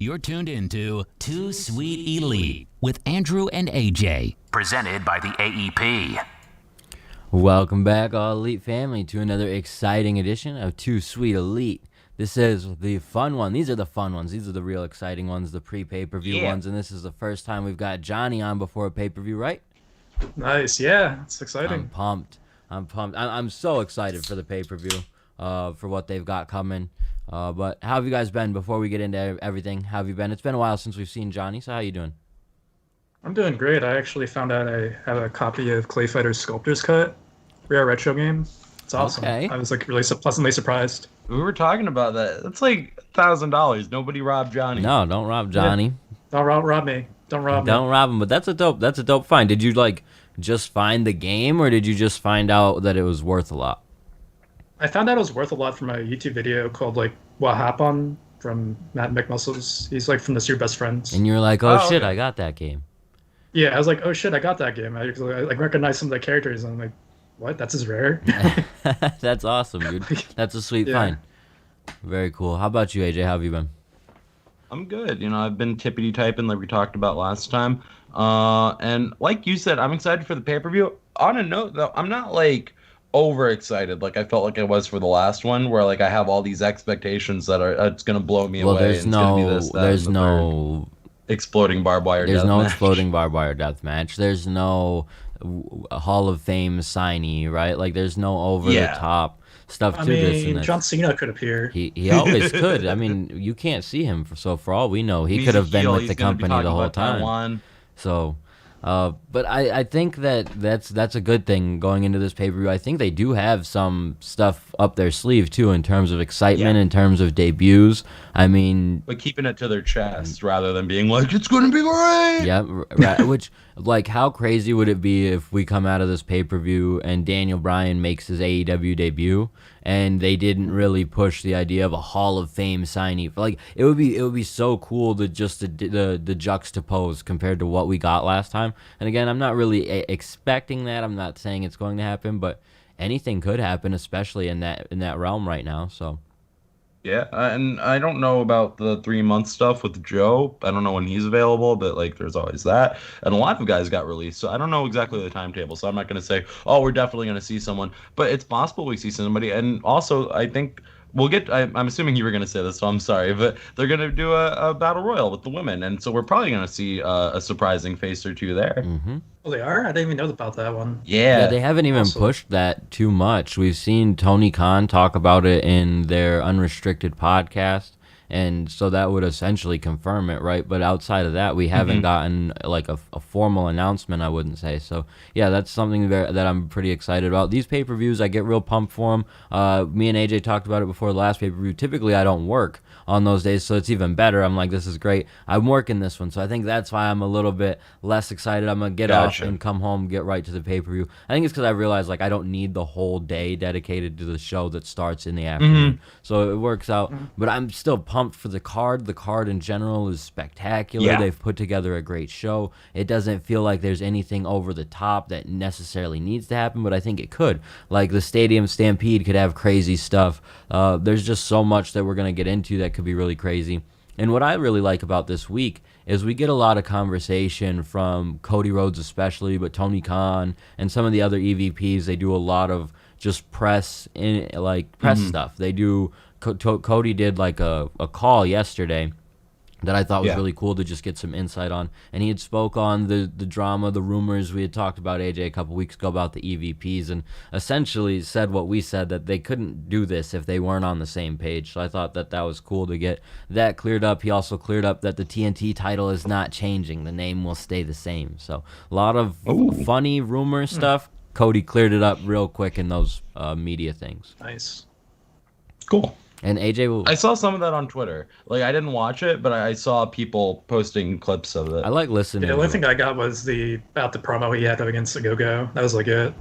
You're tuned into Too Sweet Elite with Andrew and AJ, presented by the AEP. Welcome back, all Elite family, to another exciting edition of Too Sweet Elite. This is the fun one. These are the fun ones. These are the real exciting ones, the pre-pay-per-view ones, and this is the first time we've got Johnny on before a pay-per-view, right? Nice, yeah, it's exciting. I'm pumped. I'm so excited for the pay-per-view, for what they've got coming. But how have you guys been before we get into everything? How have you been? It's been a while since we've seen Johnny, so how you doing? I'm doing great. I actually found out I have a copy of Clay Fighter's Sculptor's Cut Rare Retro game. It's awesome. Okay. I was really pleasantly surprised. We were talking about that. That's like $1,000. Nobody robbed Johnny. No, don't rob Johnny. Yeah. Don't rob me. Don't rob me. Don't rob him. But that's a dope find. Did you just find the game, or did you just find out that it was worth a lot? I found out it was worth a lot from a YouTube video called What Happened from Matt McMuscles. He's from the Your Best Friends. And you were like, oh shit, okay. I got that game. Yeah, I was like, oh shit, I got that game. I recognized some of the characters, and I'm like, what? That's as rare? That's awesome, dude. That's a sweet find. Very cool. How about you, AJ? How have you been? I'm good. I've been tippity typing like we talked about last time. And like you said, I'm excited for the pay-per-view. On a note, though, I'm not overexcited like I felt like I was for the last one, where I have all these expectations that it's gonna blow me away. There's no exploding barbed wire. There's death no match. exploding barbed wire death match. There's no Hall of Fame signee, right? There's no over the top stuff to this. And John Cena could appear. He always could. I mean, you can't see him, so for all we know, he could have been with the company the whole time. Taiwan. So, but I think that's a good thing going into this pay-per-view. I think they do have some stuff up their sleeve too, in terms of excitement, in terms of debuts. I mean, but keeping it to their chest rather than being like, it's gonna be great. Yeah, which how crazy would it be if we come out of this pay-per-view and Daniel Bryan makes his AEW debut and they didn't really push the idea of a Hall of Fame signee? It would be so cool to just the juxtapose compared to what we got last time. And again, I'm not really expecting that. I'm not saying it's going to happen, but anything could happen, especially in that realm right now. So. Yeah, and I don't know about the 3-month stuff with Joe. I don't know when he's available, but there's always that. And a lot of guys got released, so I don't know exactly the timetable. So I'm not going to say, oh, we're definitely going to see someone, but it's possible we see somebody. And also, I think we'll get. I'm assuming you were going to say this, so I'm sorry, but they're going to do a battle royal with the women, and so we're probably going to see a surprising face or two there. Mm-hmm. Oh, they are? I didn't even know about that one. Yeah, they haven't even pushed that too much. We've seen Tony Khan talk about it in their Unrestricted podcast, and so that would essentially confirm it, right? But outside of that, we haven't gotten a formal announcement, I wouldn't say. So yeah, that's something that I'm pretty excited about. These pay-per-views, I get real pumped for them. Me and AJ talked about it before the last pay-per-view. Typically, I don't work on those days, so it's even better. I'm like, this is great. I'm working this one, so I think that's why I'm a little bit less excited. I'm gonna get off and come home, get right to the pay-per-view. I think it's because I realized I don't need the whole day dedicated to the show that starts in the afternoon, so it works out. But I'm still pumped for the card. The card in general is spectacular. They've put together a great show. It doesn't feel like there's anything over the top that necessarily needs to happen, but I think it could. The Stadium Stampede could have crazy stuff. There's just so much that we're gonna get into that could be really crazy. And what I really like about this week is we get a lot of conversation from Cody Rhodes especially, but Tony Khan and some of the other EVPs. They do a lot of just press stuff. They do. Cody did a call yesterday that I thought was really cool to just get some insight on. And he had spoke on the drama, the rumors we had talked about, AJ, a couple weeks ago about the EVPs, and essentially said what we said, that they couldn't do this if they weren't on the same page. So I thought that was cool to get that cleared up. He also cleared up that the TNT title is not changing. The name will stay the same. So a lot of funny rumor stuff. Cody cleared it up real quick in those media things. Nice. Cool. And AJ I saw some of that on Twitter. I didn't watch it, but I saw people posting clips of it. I like listening. The only thing I got was about the promo he had against the Go-Go. That was it.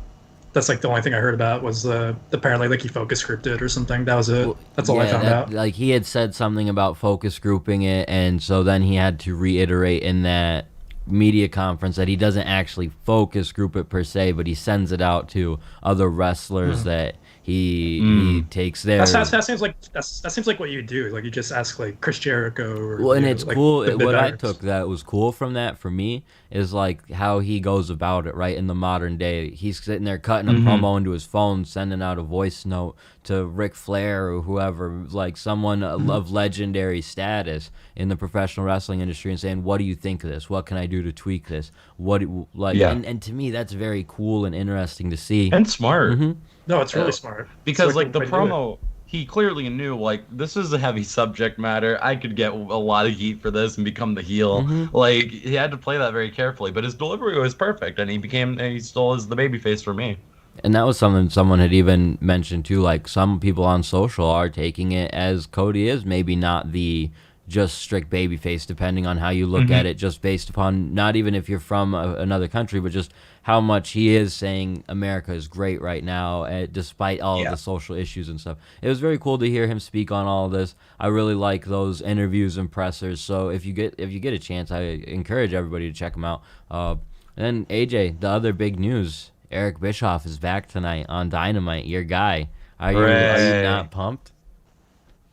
That's the only thing I heard about was apparently he focus grouped it or something. That was it. That's all I found out. He had said something about focus grouping it, and so then he had to reiterate in that media conference that he doesn't actually focus group it per se, but he sends it out to other wrestlers that He takes their. That seems like what you do. Like you just ask like Chris Jericho. Or, Well, and it's like, cool. the What I big took that was cool from that for me is like how he goes about it. Right in the modern day, he's sitting there cutting a promo into his phone, sending out a voice note to Ric Flair or whoever, like someone of legendary status in the professional wrestling industry, and saying, "What do you think of this? What can I do to tweak this? What like?" Yeah. And to me, that's very cool and interesting to see. And smart. No, it's really smart. Because It's like the way to do it. promo, he clearly knew like this is a heavy subject matter. I could get a lot of heat for this and become the heel. Like he had to play that very carefully, but his delivery was perfect, and he still is the babyface for me. And that was something someone had even mentioned too. Like some people on social are taking it as Cody is maybe not the just strict babyface, depending on how you look at it, just based upon not even if you're from another country, but just how much he is saying America is great right now, despite all of the social issues and stuff. It was very cool to hear him speak on all of this. I really like those interviews and pressers. So if you get a chance, I encourage everybody to check them out. And then AJ, the other big news: Eric Bischoff is back tonight on Dynamite. Your guy. Are you not pumped?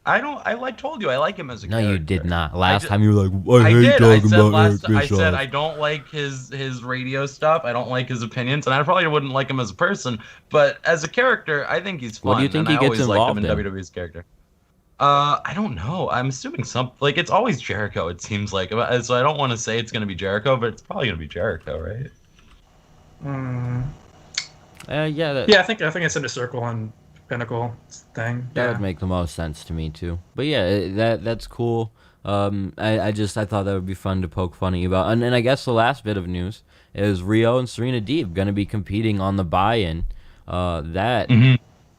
I told you I like him as a character. No, you did not. Last time you were like, I hate did. talking about Eric Bischoff. I said I don't like his radio stuff. I don't like his opinions, and I probably wouldn't like him as a person. But as a character, I think he's fun. What do you think he gets involved in? WWE's character. I don't know. I'm assuming like it's always Jericho. It seems like so. I don't want to say it's gonna be Jericho, but it's probably gonna be Jericho, right? Yeah. Yeah, I think it's in a circle and Pinnacle thing. That would make the most sense to me too. But yeah, that's cool. I thought that would be fun to poke fun at you about. And I guess the last bit of news is Rio and Serena Deeb going to be competing on the buy-in. That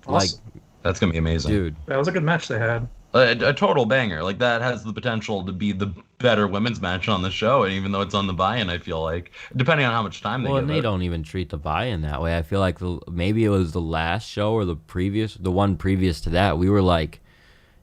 Awesome. That's gonna be amazing, dude. That was a good match they had. A total banger. Like that has the potential to be the better women's match on the show, and even though it's on the buy-in, I feel like depending on how much time they give and they it. don't even treat the buy-in that way. I feel like maybe it was the last show or the one previous to that. We were like,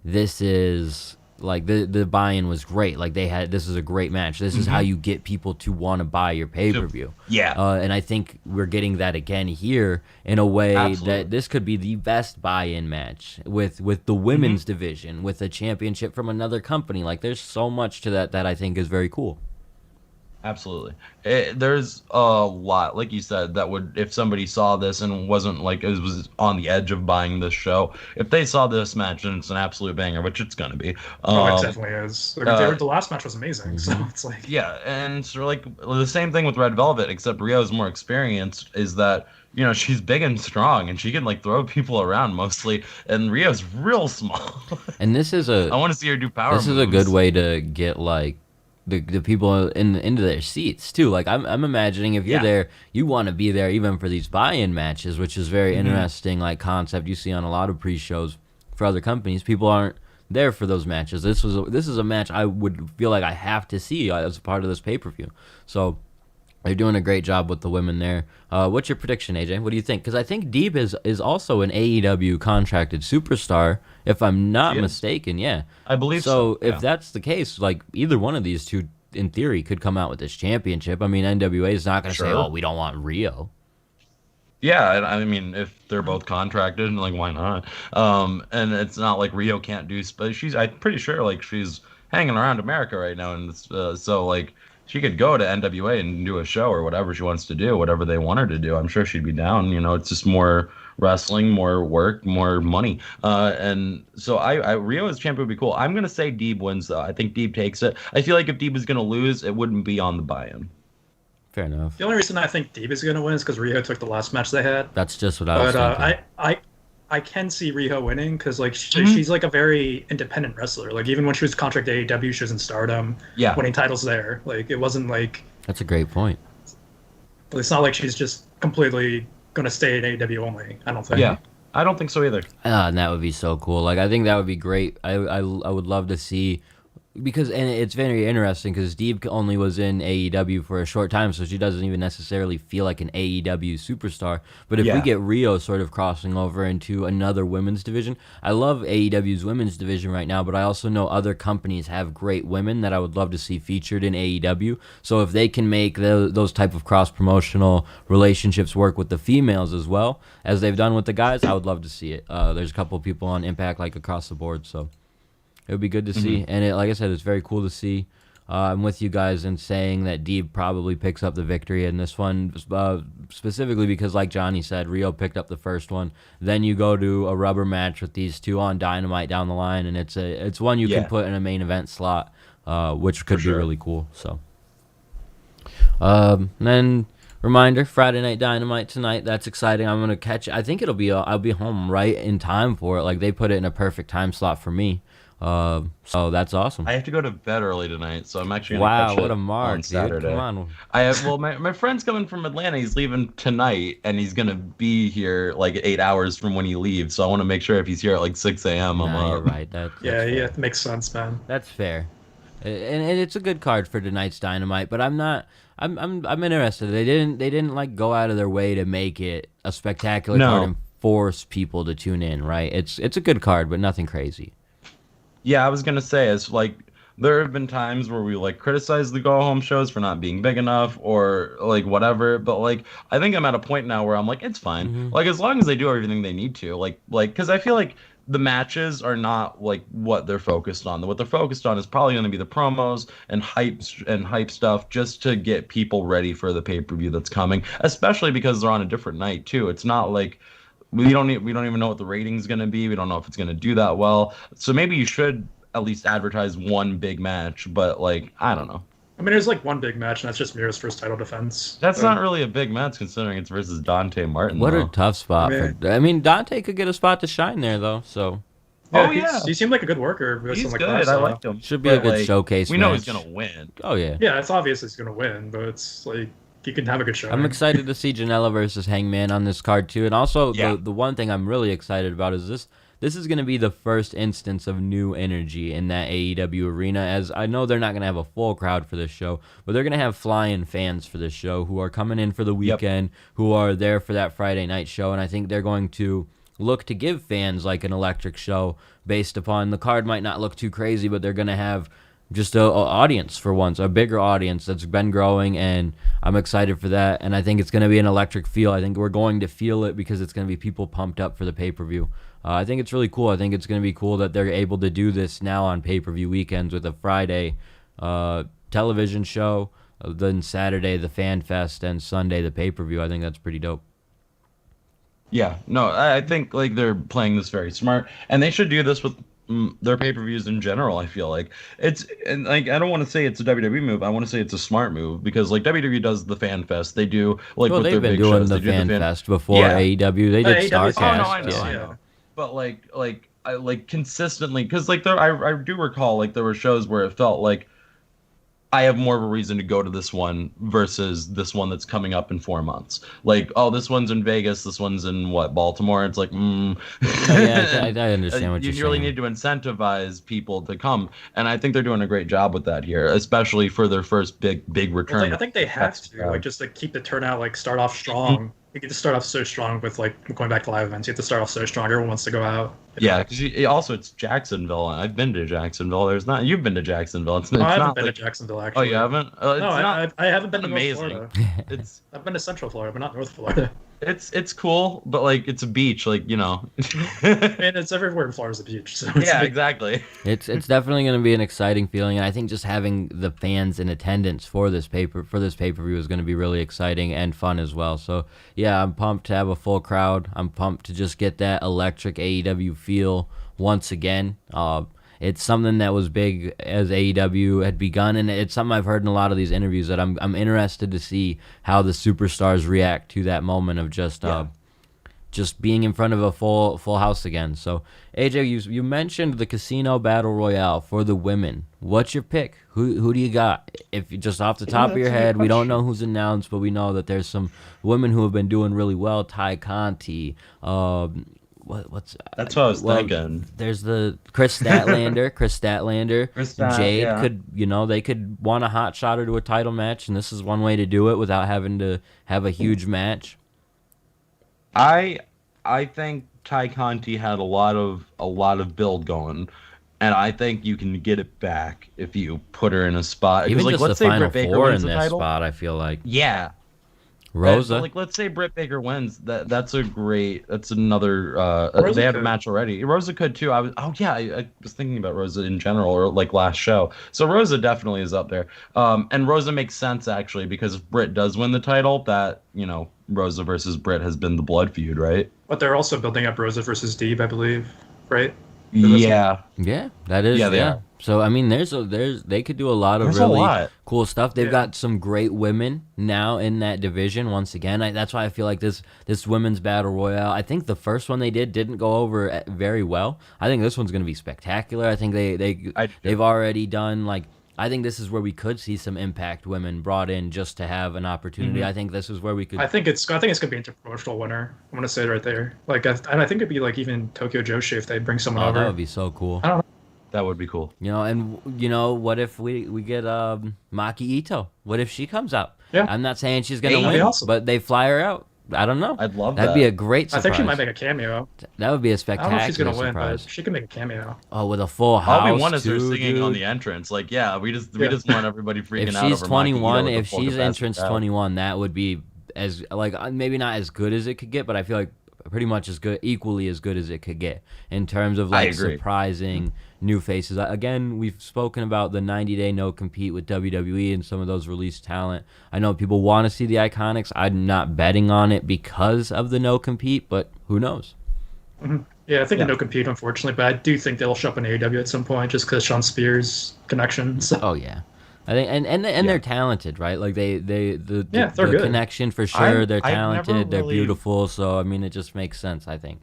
this is like the buy-in was great. Like this is a great match. This is how you get people to want to buy your pay-per-view. Yeah. And I think we're getting that again here in a way Absolutely. that this could be the best buy-in match with the women's division, with a championship from another company. Like there's so much to that I think is very cool. Absolutely. There's a lot, like you said, that would, if somebody saw this and wasn't like, it was on the edge of buying this show, if they saw this match and it's an absolute banger, which it's going to be. It definitely is. The last match was amazing, so it's like... Yeah, and so like the same thing with Red Velvet, except Rio's more experienced, is that, you know, she's big and strong, and she can like throw people around mostly, and Rio's real small. And this is I want to see her do power moves. This is a good way to get like the people into their seats too. Like I'm imagining if you're there, you want to be there even for these buy-in matches, which is very interesting like concept you see on a lot of pre-shows for other companies. People aren't there for those matches. This is a match I would feel like I have to see as a part of this pay-per-view. So they're doing a great job with the women there. What's your prediction, AJ? What do you think? Because I think Deeb is also an AEW contracted superstar, if I'm not mistaken. Yeah, I believe so. So if that's the case, like either one of these two, in theory, could come out with this championship. I mean, NWA is not going to say, "Oh, we don't want Rio." Yeah, I mean, if they're both contracted, like why not? And it's not like Rio can't do. But I'm pretty sure like she's hanging around America right now, and so like. She could go to NWA and do a show or whatever she wants to do, whatever they want her to do. I'm sure she'd be down. You know, it's just more wrestling, more work, more money. And so Rio as champion would be cool. I'm going to say Deeb wins, though. I think Deeb takes it. I feel like if Deeb was going to lose, it wouldn't be on the buy-in. Fair enough. The only reason I think Deeb is going to win is because Rio took the last match they had. That's just what I was thinking. I can see Riho winning because like she's like a very independent wrestler. Like even when she was contracted to AEW, she was in Stardom, winning titles there. Like it wasn't like that's a great point. It's not like she's just completely gonna stay in AEW only. I don't think. Yeah, I don't think so either. And that would be so cool. Like I think that would be great. I would love to see Because and it's very interesting because Deeb only was in AEW for a short time, so she doesn't even necessarily feel like an AEW superstar. But if we get Rio sort of crossing over into another women's division, I love AEW's women's division right now, but I also know other companies have great women that I would love to see featured in AEW. So if they can make those type of cross-promotional relationships work with the females as well as they've done with the guys, I would love to see it. There's a couple of people on Impact like across the board, so it would be good to see. And like I said, it's very cool to see. I'm with you guys in saying that Deeb probably picks up the victory in this one, specifically because, like Johnny said, Rio picked up the first one. Then you go to a rubber match with these two on Dynamite down the line, and it's one you can put in a main event slot, which could be really cool. So, and then reminder: Friday Night Dynamite tonight. That's exciting. I'm gonna catch. I think I'll be home right in time for it. Like they put it in a perfect time slot for me. So that's awesome. I have to go to bed early tonight, so I'm actually gonna catch what it a mark, on Saturday. Dude. Come on. I have my friend's coming from Atlanta. He's leaving tonight, and he's gonna be here like 8 hours from when he leaves. So I want to make sure if he's here at like 6 a.m. I'm up. You're right. That makes sense, man. That's fair, and it's a good card for tonight's Dynamite. But I'm not. I'm interested. They didn't like go out of their way to make it a spectacular card and force people to tune in. Right? It's a good card, but nothing crazy. Yeah, I was gonna say, it's like there have been times where we like criticize the go home shows for not being big enough or like whatever, but like I think I'm at a point now where I'm like, it's fine. Like as long as they do everything they need to, like because I feel like the matches are not like what they're focused on. What they're focused on is probably going to be the promos and hype stuff just to get people ready for the pay-per-view that's coming, especially because they're on a different night too. It's not like we don't even know what the rating's going to be. We don't know if it's going to do that well. So maybe you should at least advertise one big match, but like I don't know. I mean, there's like one big match, and that's just Mira's first title defense. That's not really a big match considering it's versus Dante Martin. What though. a tough spot. I mean, Dante could get a spot to shine there though. So. He seemed like a good worker. He's good. I like him. Should be a good showcase. We know he's gonna win. Oh yeah. Yeah, it's obvious he's gonna win, but it's like. You can have a good show. I'm excited to see Janela versus Hangman on this card too, and also the one thing I'm really excited about is this is going to be the first instance of new energy in that AEW arena. As I know they're not going to have a full crowd for this show, but they're going to have fly-in fans for this show who are coming in for the weekend, who are there for that Friday night show, and I think they're going to look to give fans like an electric show based upon the card might not look too crazy, but they're going to have just a audience for once, a bigger audience that's been growing, and I'm excited for that. And I think it's going to be an electric feel. I think we're going to feel it because it's going to be people pumped up for the pay-per-view. I think it's really cool. I think it's going to be cool that they're able to do this now on pay-per-view weekends with a Friday television show, then Saturday the Fan Fest, and Sunday the pay-per-view. I think that's pretty dope. Yeah, no, I think like they're playing this very smart, and they should do this with their pay-per-views in general. I feel like it's, and like I don't want to say it's a WWE move. I want to say it's a smart move because like WWE does the Fan Fest. They do like with their big shows. They've been doing the Fan Fest before AEW. They did StarCast. Oh no, I know. But like consistently, because like I do recall like there were shows where it felt like I have more of a reason to go to this one versus this one that's coming up in 4 months. Like, oh, this one's in Vegas, this one's in Baltimore. It's like, Oh, yeah, I understand what you're saying. You really need to incentivize people to come, and I think they're doing a great job with that here, especially for their first big return. Well, I think they have to like just like keep the turnout, like start off strong. You get to start off so strong with like going back to live events. You have to start off so strong. Everyone wants to go out. Yeah, because also it's Jacksonville. I've been to Jacksonville. You've been to Jacksonville. I haven't been to Jacksonville actually. Oh, you haven't? I haven't been to amazing. North Florida. I've been to Central Florida, but not North Florida. It's cool, but like it's a beach, like and it's everywhere in Florida's a beach. So exactly. It's definitely going to be an exciting feeling, and I think just having the fans in attendance for this pay-per-view is going to be really exciting and fun as well. So yeah, I'm pumped to have a full crowd. I'm pumped to just get that electric AEW feel once again. It's something that was big as AEW had begun, and it's something I've heard in a lot of these interviews that I'm interested to see how the superstars react to that moment of just being in front of a full house again. So, AJ, you mentioned the Casino Battle Royale for the women. What's your pick? Who do you got? If you just off the top of your head, we don't know who's announced, but we know that there's some women who have been doing really well. Ty Conti, what's That's what I was thinking. There's the Chris Statlander. Chris Statlander. Jade could, they could want a hot shot her to a title match, and this is one way to do it without having to have a huge match. I think Ty Conti had a lot of build going, and I think you can get it back if you put her in a spot. Even like, just let's the say final Britt Baker four wins in the this title. spot, I feel like. Yeah. Rosa. Like, let's say Britt Baker wins. That's another. They have a match already. Rosa could too. I was thinking about Rosa in general, or like last show. So Rosa definitely is up there. And Rosa makes sense actually, because if Britt does win the title, that Rosa versus Britt has been the blood feud, right? But they're also building up Rosa versus Deeb, I believe, right? Yeah, that is. Yeah, they are. So I mean, they could do a lot of cool stuff. They've got some great women now in that division. Once again, that's why I feel like this women's battle royale. I think the first one they didn't go over very well. I think this one's going to be spectacular. I think they've already done like. I think this is where we could see some Impact women brought in just to have an opportunity. Mm-hmm. I think this is where we could. I think it's gonna be an interpromotional winner. I'm gonna say it right there. Like, and I think it'd be like even Tokyo Joshi if they bring someone over. That would be so cool. I don't know. that would be cool. And what if we get Maki Ito? What if she comes out? Yeah. I'm not saying she's gonna win, that'd be awesome. but they fly her out. I don't know. I'd love That'd that. be a great surprise. I think she might make a cameo. That would be a I spectacular don't know if she's gonna win, surprise. but she can make a cameo. Oh, with a full house. All we want is her too, singing dude. on the entrance. Like, we just want everybody freaking If out. she's over 21, Maki Ito if with a she's full entrance capacity 21, that would be as maybe not as good as it could get, but I feel like pretty much as good, equally as good as it could get in terms of I agree. surprising new faces. Again, we've spoken about the 90-day no compete with WWE and some of those released talent. I know people want to see the Iconics. I'm not betting on it because of the no compete, but who knows? Mm-hmm. Yeah, I think a no compete, unfortunately, but I do think they'll show up in AEW at some point just because Sean Spears' connections. Oh yeah, I think and they're talented, right? Like the they're good. connection for sure. They're I've never talented. They're really- beautiful. So I mean, it just makes sense. I think.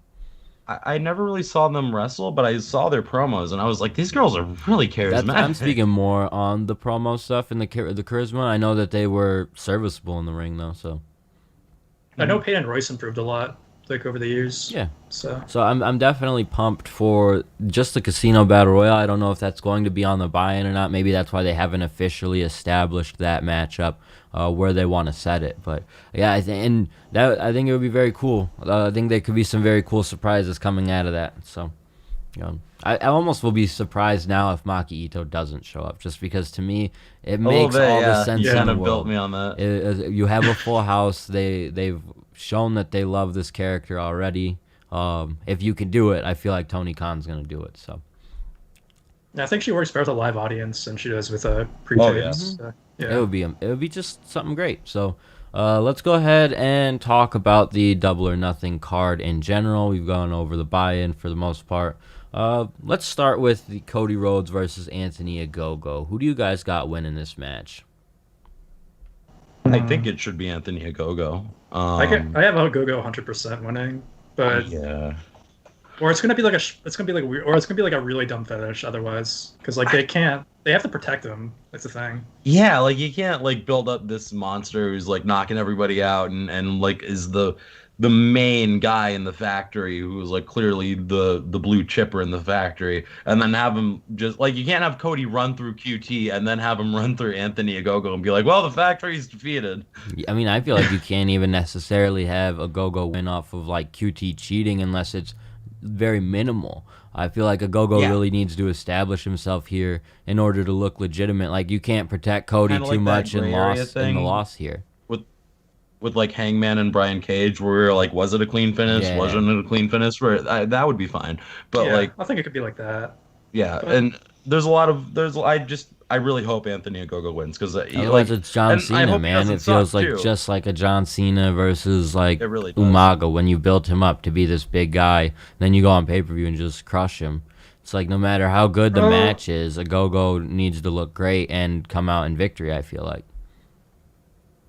I never really saw them wrestle, but I saw their promos, and I was like, these girls are really charismatic. I'm speaking more on the promo stuff and the charisma. I know that they were serviceable in the ring, though. So I know Peyton Royce improved a lot, like over the years. yeah. So I'm definitely pumped for just the Casino Battle Royale. I don't know if that's going to be on the buy-in or not. Maybe that's why they haven't officially established that matchup where they want to set it. But yeah, I think it would be very cool. I think there could be some very cool surprises coming out of that. So, I almost will be surprised now if Maki Ito doesn't show up, just because to me it makes all the sense You in kind the of world. built me on that. You have a full house. They've shown that they love this character already. If you can do it, I feel like Tony Khan's gonna do it. So I think she works better with a live audience than she does with a pre-taped. yes. So, it would be just something great. So let's go ahead and talk about the Double or Nothing card in general. We've gone over the buy-in for the most part. Let's start with the Cody Rhodes versus Anthony Ogogo. Who do you guys got winning this match? I think it should be Anthony Ogogo. I have Ogogo 100% winning, but Yeah. or it's gonna be like a really dumb finish otherwise, because like they have to protect him. That's the thing. Yeah, like you can't like build up this monster who's like knocking everybody out and like is the main guy in the factory who's like clearly the blue chipper in the factory, and then have him just like, you can't have Cody run through QT and then have him run through Anthony Ogogo and be like, well, the factory's defeated. I mean, I feel like you can't even necessarily have Ogogo win off of like QT cheating unless it's very minimal. I feel like Ogogo really needs to establish himself here in order to look legitimate. Like, you can't protect Cody Kinda too like that much and gray area loss in the thing. loss here. With like Hangman and Brian Cage, where we were like, was it a clean finish? Yeah. Wasn't it a clean finish? Where that would be fine. But Yeah, like, I think it could be like that. yeah, But- and I really hope Anthony Ogogo wins, because Otherwise, it's John and I Cena, hope he man. doesn't It feels suck, like too. just like a John Cena versus like It really does. Umaga when you built him up to be this big guy. Then you go on pay-per-view and just crush him. It's like no matter how good the match is, Ogogo needs to look great and come out in victory, I feel like.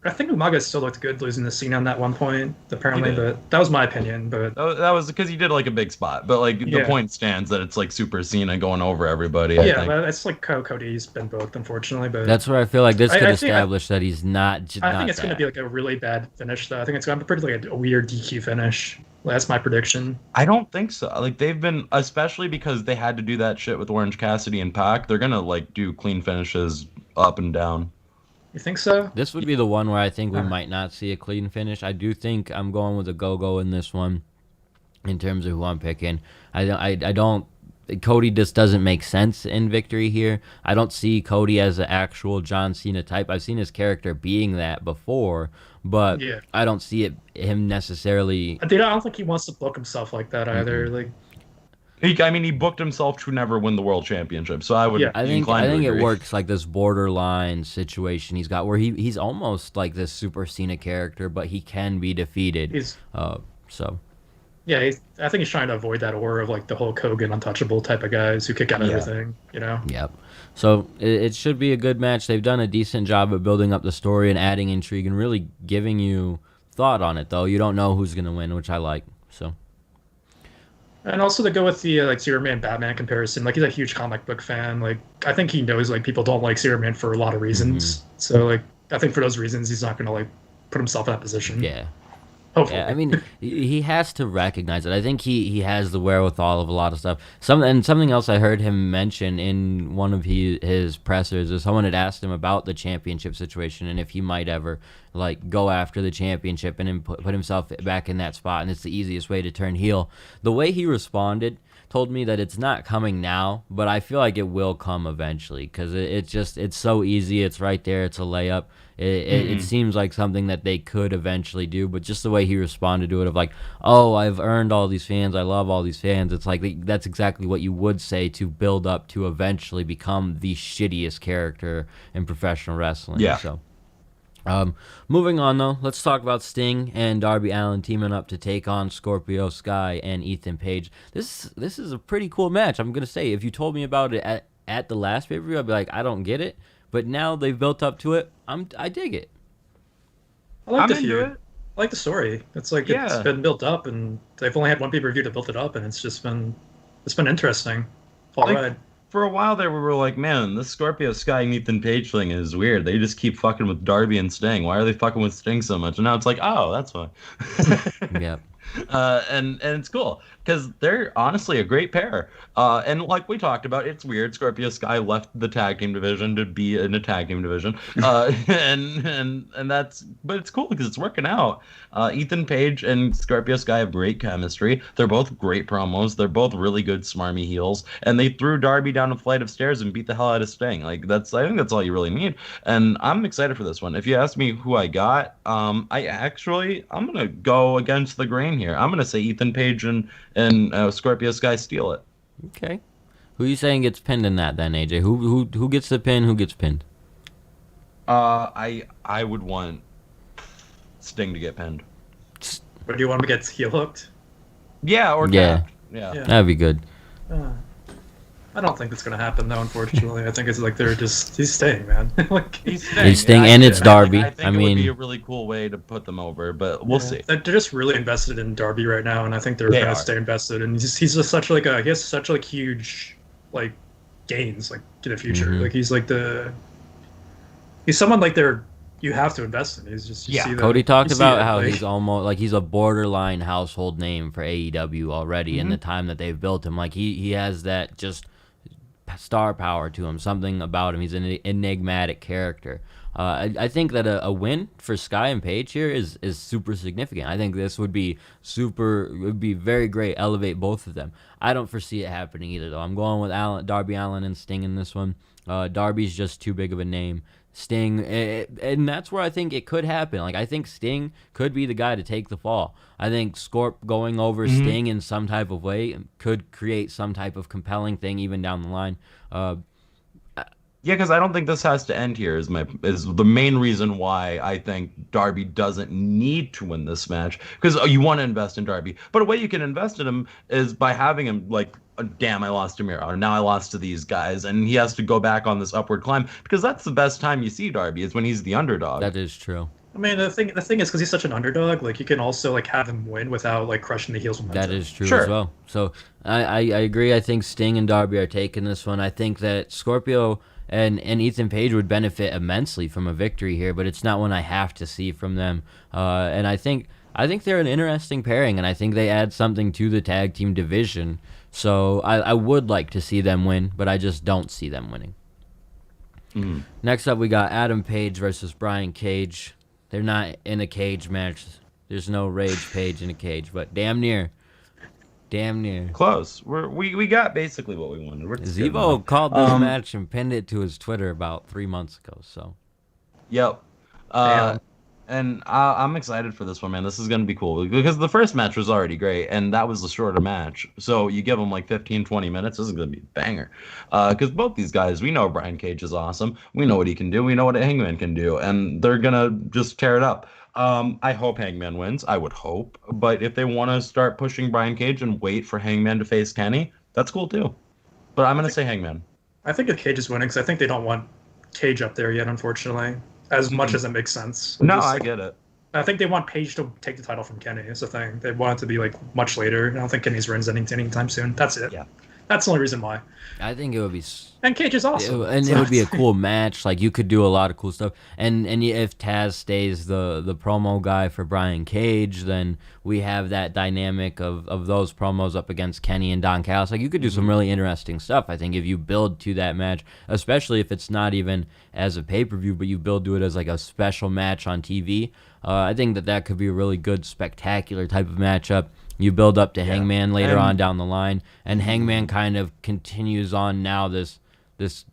I think Umaga still looked good losing the scene on that one point, apparently, He did. but that was my opinion. But that was because he did like a big spot, but like the Yeah. point stands that it's like Super Cena going over everybody. I yeah, think. but it's like how Cody's been booked, unfortunately. But That's where I feel like this I could think establish that he's not. I think it's going to be like a really bad finish, though. I think it's going to be pretty like a weird DQ finish. That's my prediction. I don't think so. Like they've been, especially because they had to do that shit with Orange Cassidy and Pac. They're gonna like do clean finishes up and down. You think so? This would be the one where I think we Uh, might not see a clean finish. I do think I'm going with a go-go in this one in terms of who I'm picking. I don't. Cody just doesn't make sense in victory here. I don't see Cody as an actual John Cena type. I've seen his character being that before, but Yeah. I don't see him necessarily. I don't think he wants to book himself like that either. Like, He booked himself to never win the world championship. So I would. Yeah. I think inclined to it agree. works like this borderline situation he's got where he's almost like this Super Cena character, but he can be defeated. he's So yeah. I think he's trying to avoid that aura of like the Hulk Hogan untouchable type of guys who kick out Yeah. everything. You know. yep. So it should be a good match. They've done a decent job of building up the story and adding intrigue and really giving you thought on it. Though you don't know who's gonna win, which I like. So And also to go with the like Superman Batman comparison, like he's a huge comic book fan. Like I think he knows like people don't like Superman for a lot of reasons. So like I think for those reasons he's not gonna like put himself in that position. yeah. Hopefully. Yeah, I mean, he has to recognize it. I think he has the wherewithal of a lot of stuff. Something else I heard him mention in one of his pressers is someone had asked him about the championship situation and if he might ever like go after the championship and then put himself back in that spot. And it's the easiest way to turn heel. The way he responded told me that it's not coming now, but I feel like it will come eventually because it's so easy. It's right there. It's a layup. It seems like something that they could eventually do, but just the way he responded to it of like, oh, I've earned all these fans. I love all these fans. It's like that's exactly what you would say to build up to eventually become the shittiest character in professional wrestling. Yeah. So, moving on though, let's talk about Sting and Darby Allin teaming up to take on Scorpio Sky and Ethan Page. This is a pretty cool match. I'm gonna say, if you told me about it at the last pay-per-view, I'd be like, I don't get it. But now they've built up to it. I dig it. I like I'm the into feud. it. I like the story. It's like Yeah. it's been built up, and they've only had one pay-per-view to build it up, and it's been interesting. All Like, right. For a while there, we were like, man, this Scorpio Sky and Ethan Page thing is weird. They just keep fucking with Darby and Sting. Why are they fucking with Sting so much? And now it's like, oh, that's why. Yeah. And it's cool because they're honestly a great pair. And like we talked about, it's weird. Scorpio Sky left the tag team division to be in a tag team division, and that's, but it's cool because it's working out. Ethan Page and Scorpio Sky have great chemistry. They're both great promos. They're both really good smarmy heels, and they threw Darby down a flight of stairs and beat the hell out of Sting. Like I think that's all you really need. And I'm excited for this one. If you ask me who I got, I'm gonna go against the grain here. I'm gonna say Ethan Page and Scorpio Sky steal it. Okay. Who are you saying gets pinned in that then, AJ? Who gets the pin? Who gets pinned? I would want Sting to get pinned. But do you want him to get heel hooked? Yeah, or Yeah. tapped. Yeah. Yeah. That'd be good. I don't think it's gonna happen though. Unfortunately, I think it's like he's staying, man. Like He's It's Sting and it's Darby. I think I it mean- would be a really cool way to put them over, but we'll see. They're just really invested in Darby right now, and I think they're They gonna are. stay invested. And he's just such like he has such like huge like gains like in the future. Mhm. Like he's someone like you have to invest in. He's just you Yeah. see that- Cody talked you see about it, how like- he's almost like he's a borderline household name for AEW already in the time that they've built him. Like he has that just star power to him, something about him. He's an enigmatic character. I think that a win for Sky and Page here is super significant. I think this would be very great, elevate both of them. I don't foresee it happening either though. I'm going with Darby Allin and Sting in this one. Darby's just too big of a name. Sting, and that's where I think it could happen. Like I think Sting could be the guy to take the fall. I think Scorp going over Sting in some type of way could create some type of compelling thing even down the line. Yeah, because I don't think this has to end here. Is the main reason why I think Darby doesn't need to win this match, because you want to invest in Darby, but a way you can invest in him is by having him like, damn, I lost to Miro, or now I lost to these guys, and he has to go back on this upward climb, because that's the best time you see Darby is when he's the underdog. That is true. I mean, the thing is, because he's such an underdog, like you can also like have him win without like crushing the heels. That is true Sure. as well. So I agree. I think Sting and Darby are taking this one. I think that Scorpio and Ethan Page would benefit immensely from a victory here, but it's not one I have to see from them. And I think I think they're an interesting pairing, and I think they add something to the tag team division. So I would like to see them win, but I just don't see them winning. Next up, we got Adam Page versus Brian Cage. They're not in a cage match. There's no Rage Page in a cage, but damn near. Damn near. Close. We got basically what we wanted. Zevo called this match and pinned it to his Twitter about 3 months ago. So. Yep. And I'm excited for this one, man. This is going to be cool because the first match was already great, and that was the shorter match. So you give them like 15, 20 minutes. This is going to be a banger. Because both these guys, we know Brian Cage is awesome. We know what he can do. We know what Hangman can do. And they're going to just tear it up. I hope Hangman wins. I would hope. But if they want to start pushing Brian Cage and wait for Hangman to face Kenny, that's cool too. But I'm going to say Hangman. I think if Cage is winning, because I think they don't want Cage up there yet, unfortunately. As much as it makes sense. No, I get it. I think they want Page to take the title from Kenny. Is the thing. They want it to be like much later. I don't think Kenny's runs anytime soon. That's it. Yeah. That's the only reason why. I think it would be. And Cage is awesome. It would be a cool match. Like, you could do a lot of cool stuff. And if Taz stays the promo guy for Brian Cage, then we have that dynamic of those promos up against Kenny and Don Callis. Like, you could do some really interesting stuff, I think, if you build to that match, especially if it's not even as a pay-per-view, but you build to it as like a special match on TV. I think that could be a really good, spectacular type of matchup. You build up to Hangman later on down the line, and Hangman kind of continues on now this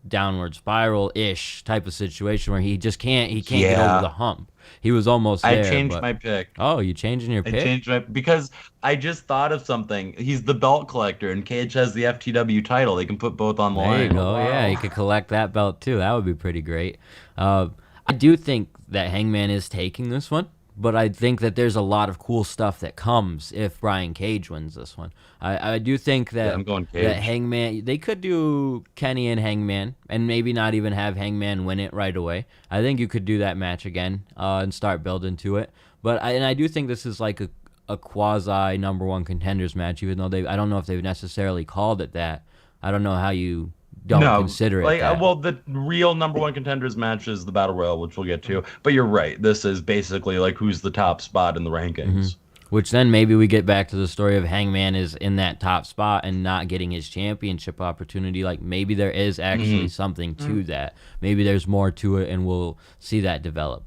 downward spiral-ish type of situation where he just can't get over the hump. He was almost there. I changed my pick. Oh, you changing your pick? I changed because I just thought of something. He's the belt collector, and Cage has the FTW title. They can put both on the line. There you go. Wow. Yeah, he could collect that belt too. That would be pretty great. I do think that Hangman is taking this one. But I think that there's a lot of cool stuff that comes if Brian Cage wins this one. I do think that, I'm going Cage. That Hangman, they could do Kenny and Hangman and maybe not even have Hangman win it right away. I think you could do that match again and start building to it. But I do think this is like a quasi number one contenders match, even though I don't know if they've necessarily called it that. I don't know how you don't consider it that. Well, the real number one contenders match is the Battle Royal, which we'll get to. But you're right. This is basically like who's the top spot in the rankings. Which then maybe we get back to the story of Hangman is in that top spot and not getting his championship opportunity. Like, maybe there is actually something to that. Maybe there's more to it, and we'll see that develop.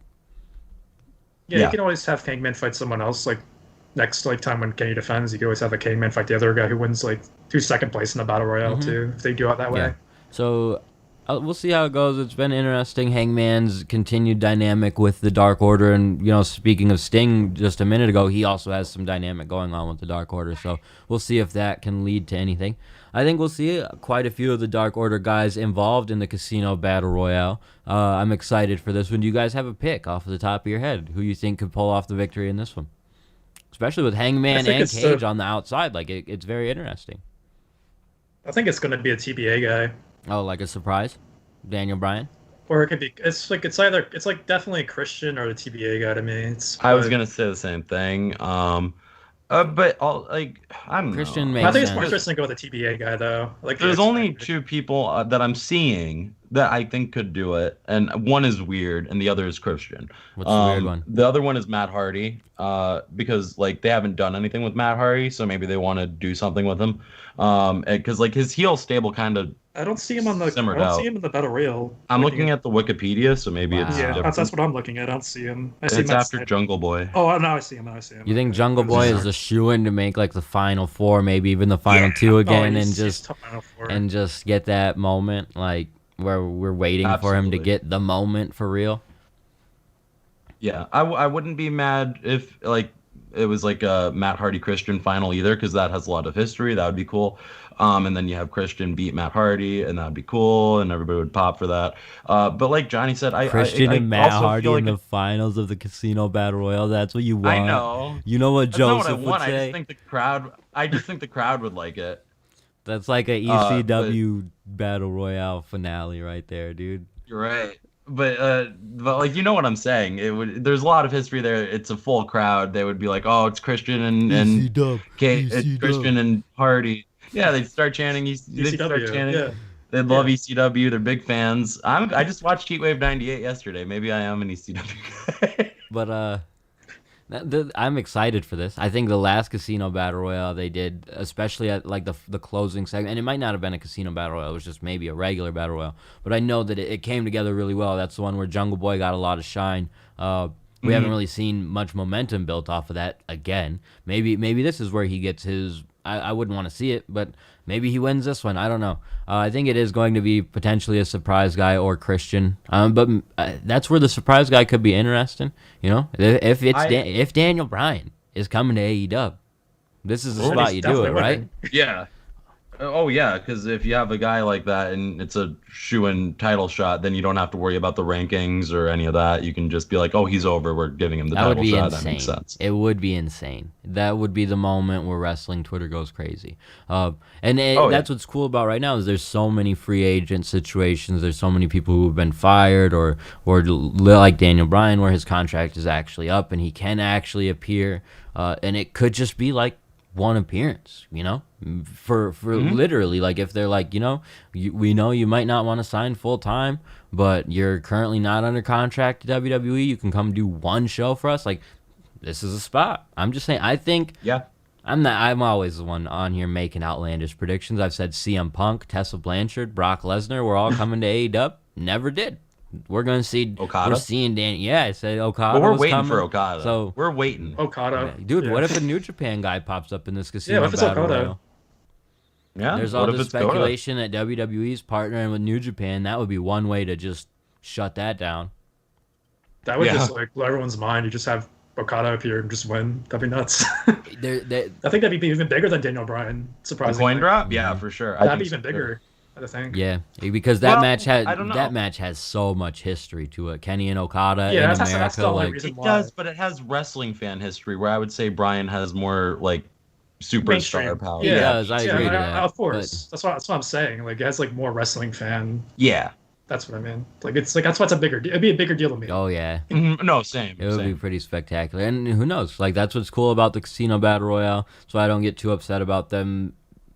Yeah, you can always have Hangman fight someone else. Like, next time when Kenny defends, you can always have a Hangman fight the other guy who wins who's second place in the Battle Royale too, if they go out that way. Yeah. So we'll see how it goes. It's been interesting. Hangman's continued dynamic with the Dark Order, and speaking of Sting just a minute ago, he also has some dynamic going on with the Dark Order. So we'll see if that can lead to anything. I think we'll see quite a few of the Dark Order guys involved in the Casino Battle Royale. I'm excited for this one. Do you guys have a pick off of the top of your head who you think could pull off the victory in this one? Especially with Hangman and Cage on the outside, it's very interesting. I think it's going to be a TBA guy. Oh, like a surprise, Daniel Bryan. Or it could be. It's definitely a Christian or a TBA guy to me. I was gonna say the same thing. But I don't Christian know. makes I think it's sense. more interesting to go with a TBA guy though. There's only two people that I'm seeing that I think could do it, and one is weird, and the other is Christian. What's the weird one? The other one is Matt Hardy, because they haven't done anything with Matt Hardy, so maybe they want to do something with him. Because his heel stable kind of. I don't see him on the. I don't see him in the Battle Royale. I'm looking at the Wikipedia, so maybe it's different. That's what I'm looking at. I don't see him. It's after Jungle Boy. Oh, now I see him. You think Jungle Boy is a shoo-in to make the final four, maybe even the final two again, and just get that moment where we're waiting for him to get the moment for real? Yeah, I wouldn't be mad if it was a Matt Hardy Christian final either, because that has a lot of history. That would be cool. And then you have Christian beat Matt Hardy, and that would be cool, and everybody would pop for that. But like Johnny said, Christian and Matt Hardy in the finals of the Casino Battle Royale. That's what you want. I know. You know what Joseph would say? I just think the crowd would like it. That's like a ECW Battle Royale finale right there, dude. You're right. But you know what I'm saying. There's a lot of history there. It's a full crowd. They would be like, oh, it's Christian and Christian and Hardy. Yeah, they'd start chanting. They'd start chanting. Yeah. They love ECW. They're big fans. I just watched Heatwave '98 yesterday. Maybe I am an ECW guy. But I'm excited for this. I think the last Casino Battle Royale they did, especially at like the closing segment, and it might not have been a Casino Battle Royale, it was just maybe a regular Battle Royale, but I know that it came together really well. That's the one where Jungle Boy got a lot of shine. We haven't really seen much momentum built off of that again. Maybe this is where he gets his. I wouldn't want to see it, but maybe he wins this one. I don't know. I think it is going to be potentially a surprise guy or Christian. But that's where the surprise guy could be interesting. You know, if Daniel Bryan is coming to AEW, this is the spot you do it, right? Yeah. Oh yeah, because if you have a guy like that and it's a shoe-in title shot, then you don't have to worry about the rankings or any of that. You can just be like, "Oh, he's over. We're giving him the title shot." Insane. That makes sense. It would be insane. That would be the moment where wrestling Twitter goes crazy. That's what's cool about right now is there's so many free agent situations. There's so many people who have been fired or like Daniel Bryan, where his contract is actually up and he can actually appear. And it could just be like one appearance, you know, for literally, like if they're like, we know you might not want to sign full time, but you're currently not under contract to WWE. You can come do one show for us. Like, this is a spot. I'm just saying. I think. Yeah. I'm always the one on here making outlandish predictions. I've said CM Punk, Tessa Blanchard, Brock Lesnar were all coming to AEW. Never did. We're going to see Okada. We're seeing Dan. Yeah, I said Okada. Well, we're was waiting coming, for Okada. So we're waiting. Okada. Dude, what if a New Japan guy pops up in this Casino what if it's Battle Okada? Royale? Yeah. There's all this speculation that WWE's partnering with New Japan. That would be one way to just shut that down. That would just like blow everyone's mind. You just have Okada appear and just win. That'd be nuts. I think that'd be even bigger than Daniel Bryan. Surprisingly, coin drop. Yeah, for sure. That'd be even bigger. I think. Yeah, because that match has so much history to it. Kenny and Okada in America, that's the only like reason It why. does, but it has wrestling fan history where I would say Bryan has more like superstar power. He does. I agree to that. Of course, that's what I'm saying. Like it has like more wrestling fan. Yeah. That's what I mean. Like it's like that's why it's a bigger. It'd be a bigger deal to me. Oh yeah. No, same. It would be pretty spectacular, and who knows? Like that's what's cool about the Casino Battle Royale. So I don't get too upset about them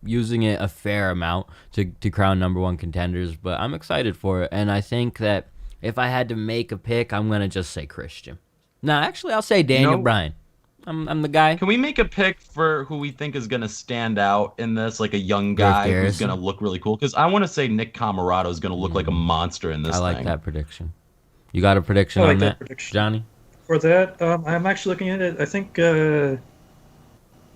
using it a fair amount to crown number one contenders, but I'm excited for it. And I think that if I had to make a pick, I'm going to just say Christian. No, actually, I'll say Daniel Bryan. I'm the guy. Can we make a pick for who we think is going to stand out in this, like a young guy who's going to look really cool? Because I want to say Nick Camarado is going to look like a monster in this I like that prediction. You got a prediction on that, Johnny? For that, I'm actually looking at it. I think they're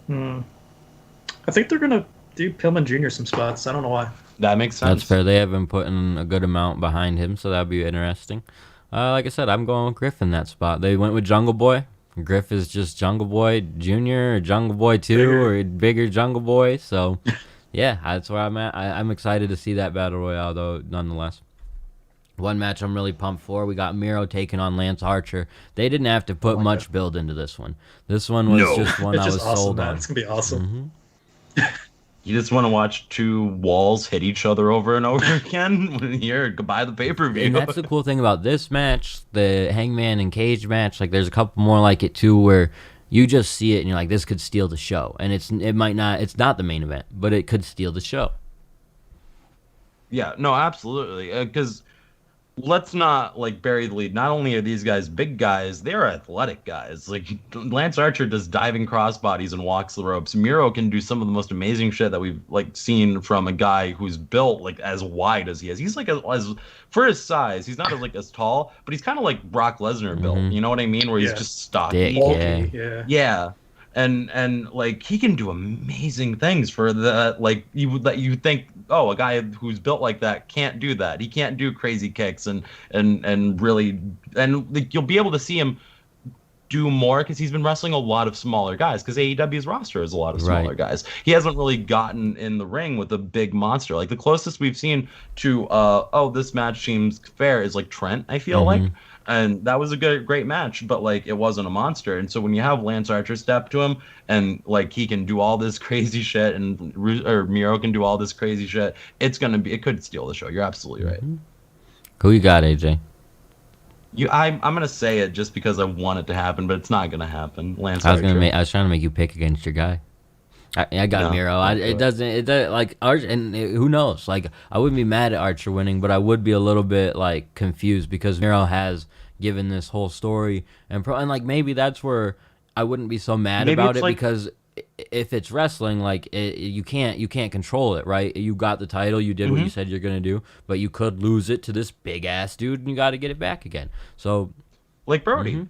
going to do Pillman Jr. some spots. I don't know why. That makes sense. That's fair. They have been putting a good amount behind him, so that'd be interesting. Like I said, I'm going with Griff in that spot. They went with Jungle Boy. Griff is just Jungle Boy Jr. or Jungle Boy 2 or bigger Jungle Boy. So, yeah, that's where I'm at. I'm excited to see that Battle Royale, though, nonetheless. One match I'm really pumped for. We got Miro taking on Lance Archer. They didn't have to put much build into this one. This one was just one I was sold on. It's going to be awesome. You just want to watch two walls hit each other over and over again when you're goodbye the pay-per-view. And that's the cool thing about this match, the Hangman and Cage match. Like, there's a couple more like it too, where you just see it and you're like, this could steal the show. And it's not the main event, but it could steal the show. Yeah, no, absolutely. Because let's not like bury the lead. Not only are these guys big guys, they're athletic guys. Like Lance Archer does diving crossbodies and walks the ropes. Miro can do some of the most amazing shit that we've like seen from a guy who's built like as wide as he is. He's like as for his size, he's not as tall, but he's kind of like Brock Lesnar built. You know what I mean? Where he's just stocky. Yeah. And like he can do amazing things for the like you think, oh, a guy who's built like that can't do that. He can't do crazy kicks and really like, you'll be able to see him do more because he's been wrestling a lot of smaller guys because AEW's roster is a lot of smaller guys. He hasn't really gotten in the ring with a big monster. Like the closest we've seen to this match seems fair is like Trent, I feel like. And that was a great match, but like it wasn't a monster. And so when you have Lance Archer step to him and like he can do all this crazy shit and Miro can do all this crazy shit, it could steal the show. You're absolutely right. Who you got, AJ? I'm gonna say it just because I want it to happen, but it's not gonna happen. Lance I was Archer. trying to make you pick against your guy. I got Miro. It doesn't like Archer, and who knows? Like I wouldn't be mad at Archer winning, but I would be a little bit like confused because Miro has given this whole story and like maybe that's where I wouldn't be so mad Maybe about it's it like- because if it's wrestling, like you can't control it, right? You got the title, you did what you said you're gonna do, but you could lose it to this big ass dude, and you got to get it back again. So, Like Brody.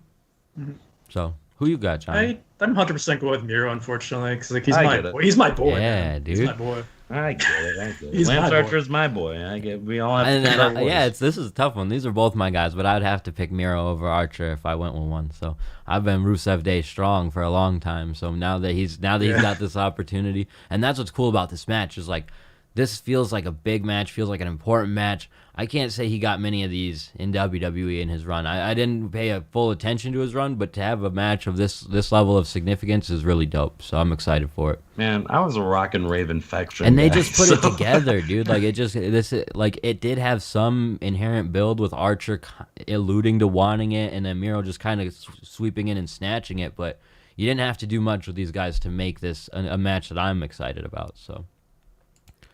so who you got, Johnny? I'm 100% going with Miro, unfortunately, because like he's I my get it. boy. He's my boy. Yeah, man. He's dude. my boy. I get it. He's Lance my Archer boy. is my boy. I get. We all have to And pick our then, yeah, boys. this is a tough one. These are both my guys, but I'd have to pick Miro over Archer if I went with one. So I've been Rusev Day strong for a long time. So now that he's got this opportunity, and that's what's cool about this match is like this feels like a big match, feels like an important match. I can't say he got many of these in WWE in his run. I didn't pay a full attention to his run, but to have a match of this level of significance is really dope. So I'm excited for it. Man, I was a rock and rave infection. And they guy, just put it so- together, dude. Like it did have some inherent build with Archer alluding to wanting it, and then Miro just kind of sweeping in and snatching it. But you didn't have to do much with these guys to make this a match that I'm excited about. So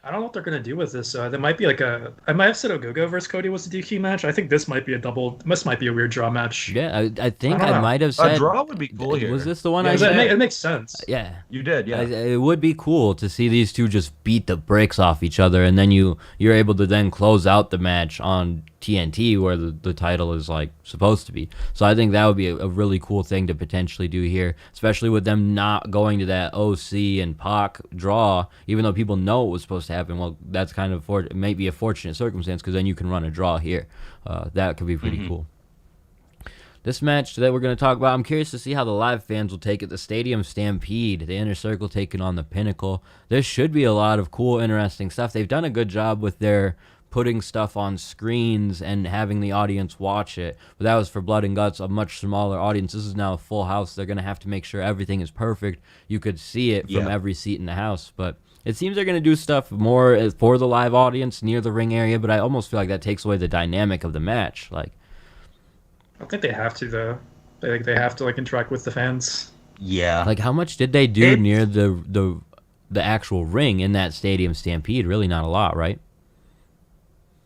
I don't know what they're gonna do with this. There might be like I might have said Ogogo versus Cody was a DQ match. I think this might be this might be a weird draw match. yeah, I think I don't I know. might have said A draw would be cool here. Was this the one Yeah, I Because it, said? it makes sense. Yeah. You did, yeah. It would be cool to see these two just beat the brakes off each other, and then you're able to then close out the match on TNT where the title is like supposed to be. So I think that would be a really cool thing to potentially do here, especially with them not going to that OC and Pac draw, even though people know it was supposed to happen. Well, that's kind of it may be a fortunate circumstance because then you can run a draw here. That could be pretty cool. This match that we're going to talk about, I'm curious to see how the live fans will take it. The Stadium Stampede, the Inner Circle taking on the Pinnacle. There should be a lot of cool, interesting stuff. They've done a good job with their putting stuff on screens and having the audience watch it. But that was for Blood and Guts, a much smaller audience. This is now a full house. They're going to have to make sure everything is perfect. You could see it from every seat in the house. But it seems they're going to do stuff more for the live audience near the ring area, but I almost feel like that takes away the dynamic of the match. Like, I don't think they have to though. They have to like interact with the fans. Yeah. Like how much did they do near the actual ring in that Stadium Stampede? Really not a lot, right?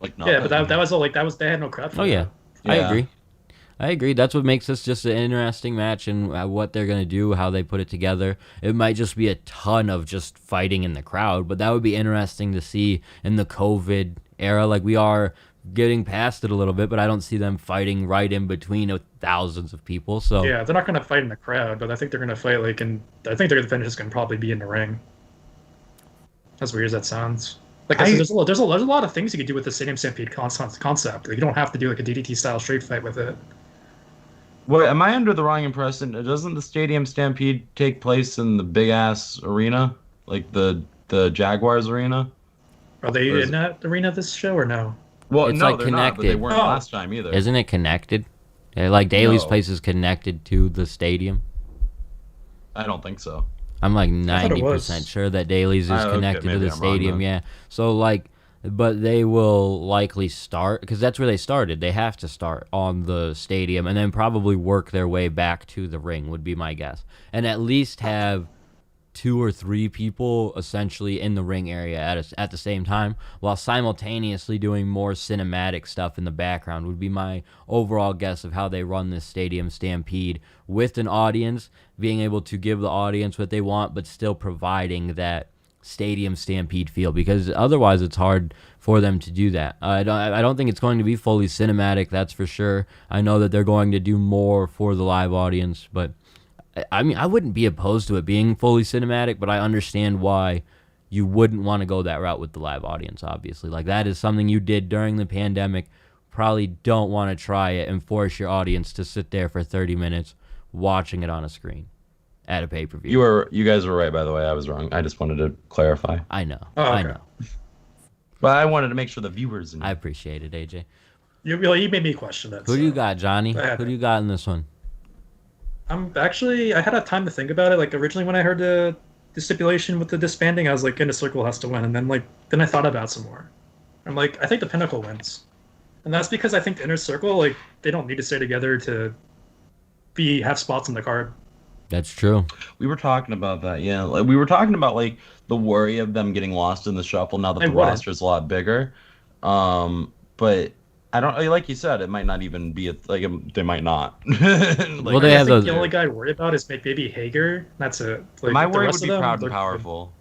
Like Yeah, but that was all like they had no crowd for Oh yeah. Yeah. I agree. That's what makes this just an interesting match and what they're going to do, how they put it together. It might just be a ton of just fighting in the crowd, but that would be interesting to see in the COVID era. Like we are getting past it a little bit, but I don't see them fighting right in between thousands of people. So Yeah, they're not gonna fight in the crowd, but I think they're gonna fight like I think their finish is gonna probably be in the ring. As weird as that sounds. Like I said, there's a lot of things you could do with the Stadium Stampede concept. Like, you don't have to do like a DDT style street fight with it. Wait, am I under the wrong impression? Doesn't the Stadium Stampede take place in the big ass arena, like the Jaguars arena? Are they in that arena this show or no? Well, It's, no, like, they're not. But they connected. weren't last time either. isn't it connected? Like Daly's No. place is connected to the stadium. I don't think so. I'm like thought it 90% was. sure that Daly's is Okay, connected to maybe the I'm wrong stadium. then. Yeah. So like, but they will likely start because that's where they started. They have to start on the stadium and then probably work their way back to the ring would be my guess, and at least have 2 or 3 people essentially in the ring area at the same time while simultaneously doing more cinematic stuff in the background would be my overall guess of how they run this Stadium Stampede with an audience, being able to give the audience what they want but still providing that Stadium Stampede feel, because otherwise it's hard for them to do that. I don't think it's going to be fully cinematic, that's for sure. I know that they're going to do more for the live audience, but I mean, I wouldn't be opposed to it being fully cinematic, but I understand why you wouldn't want to go that route with the live audience, obviously. Like, that is something you did during the pandemic. Probably don't want to try it and force your audience to sit there for 30 minutes watching it on a screen at a pay-per-view. You guys were right, by the way. I was wrong. I just wanted to clarify. I know. Oh, okay. I know. But I wanted to make sure the viewers knew. I appreciate it, AJ. You made me question that. Who do you got, Johnny? I have Who do it. you got in this one? I had a time to think about it. Like originally when I heard the stipulation with the disbanding, I was like, Inner Circle has to win, and then I thought about it some more. I'm like, I think the Pinnacle wins, and that's because I think the Inner Circle, like, they don't need to stay together to have spots on the card. That's true. We were talking about that, yeah. Like, we were talking about like the worry of them getting lost in the shuffle now that They the wouldn't. roster is a lot bigger. But I don't like you said. It might not even be they might not. Well, I they have think those. the only guy I'd worry about is maybe Hager. That's it. Like My the worry rest would of be them, Proud and they're good. Powerful.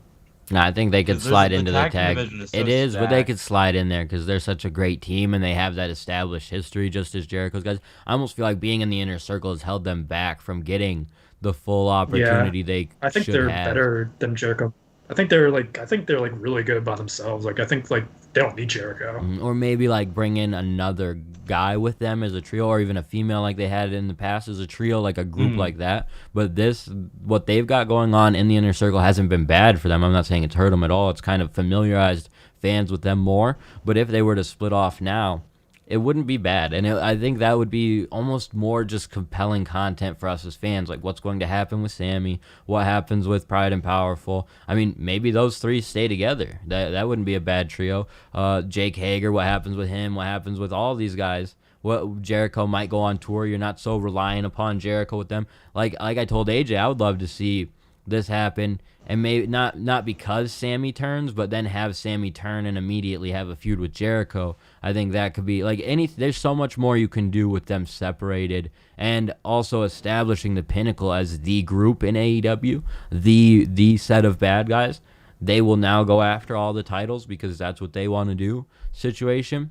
No, I think they could 'Cause slide the into the tag team tag. division is so It is, but they stacked. could slide in there because they're such a great team and they have that established history, just as Jericho's guys. I almost feel like being in the inner circle has held them back from getting the full Yeah, opportunity they I think should they're have. better than Jericho. I think they're like really good by themselves. Like I think like they don't need Jericho. Or maybe like bring in another guy with them as a trio, or even a female like they had in the past as a trio, like a group Mm. like that. But what they've got going on in the inner circle hasn't been bad for them. I'm not saying it's hurt them at all. It's kind of familiarized fans with them more. But if they were to split off now, it wouldn't be bad. And I think that would be almost more just compelling content for us as fans. Like what's going to happen with Sammy, what happens with Pride and Powerful. I mean, maybe those three stay together. That wouldn't be a bad trio. Jake Hager, what happens with him, what happens with all these guys. What Jericho might go on tour. You're not so reliant upon Jericho with them. Like I told AJ, I would love to see this happen, and maybe not because Sammy turns, but then have Sammy turn and immediately have a feud with Jericho. I think that could be like there's so much more you can do with them separated, and also establishing the Pinnacle as the group in AEW, the set of bad guys. They will now go after all the titles because that's what they want to do. Situation,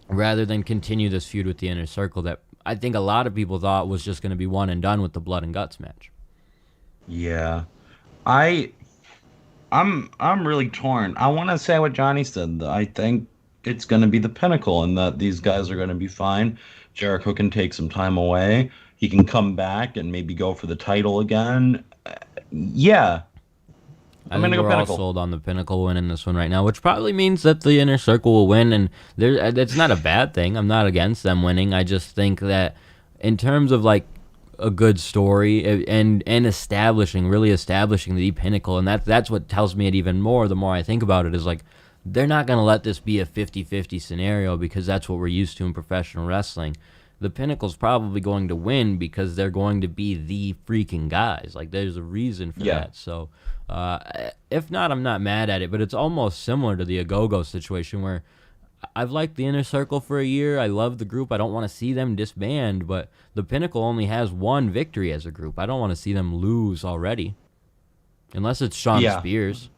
rather than continue this feud with the inner circle that I think a lot of people thought was just going to be one and done with the blood and guts match. Yeah. I I'm really torn. I want to say what Johnny said. I think it's going to be the Pinnacle and that these guys are going to be fine. Jericho can take some time away. He can come back and maybe go for the title again. Yeah. I I'm think going to go we're all Pinnacle. sold on the Pinnacle winning this one right now, which probably means that the inner circle will win, and it's not a bad thing. I'm not against them winning. I just think that in terms of like a good story and really establishing the Pinnacle, and that's what tells me it even more the more I think about it, is like they're not going to let this be a 50-50 scenario because that's what we're used to in professional wrestling. The Pinnacle's probably going to win because they're going to be the freaking guys. Like there's a reason for that. So if not, I'm not mad at it, but it's almost similar to the Agogo situation where I've liked the inner circle for a year. I love the group. I don't want to see them disband, but the Pinnacle only has one victory as a group. I don't want to see them lose already. Unless it's Sean Spears.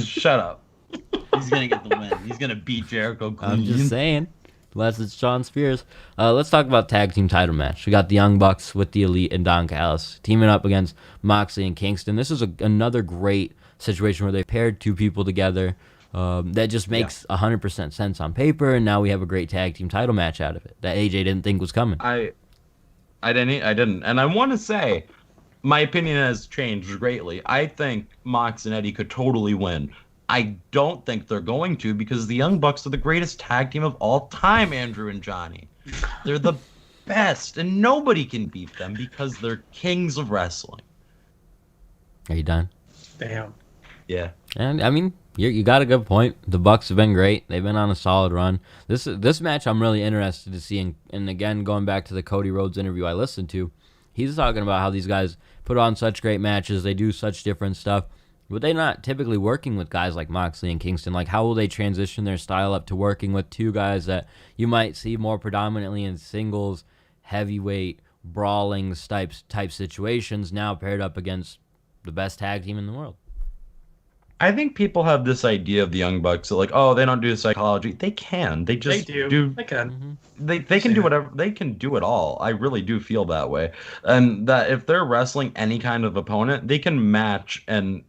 Shut up. He's going to get the win. He's going to beat Jericho clean. I'm just saying. Unless it's Sean Spears. Let's talk about tag team title match. We got the Young Bucks with the Elite and Don Callis teaming up against Moxley and Kingston. This is another great situation where they paired two people together. That just makes 100% sense on paper, and now we have a great tag team title match out of it that AJ didn't think was coming. I didn't. And I want to say, my opinion has changed greatly. I think Mox and Eddie could totally win. I don't think they're going to because the Young Bucks are the greatest tag team of all time, Andrew and Johnny. They're the best, and nobody can beat them because they're kings of wrestling. Are you done? Damn. Yeah. And I mean, you got a good point. The Bucks have been great. They've been on a solid run. This match I'm really interested to see. And again, going back to the Cody Rhodes interview I listened to, he's talking about how these guys put on such great matches. They do such different stuff. But they're not typically working with guys like Moxley and Kingston. Like, how will they transition their style up to working with two guys that you might see more predominantly in singles, heavyweight, brawling type situations, now paired up against the best tag team in the world? I think people have this idea of the Young Bucks that like, oh, they don't do psychology. They can. They just They do. They can. Mm-hmm. They can do whatever. They can do it all. I really do feel that way. And that if they're wrestling any kind of opponent, they can match and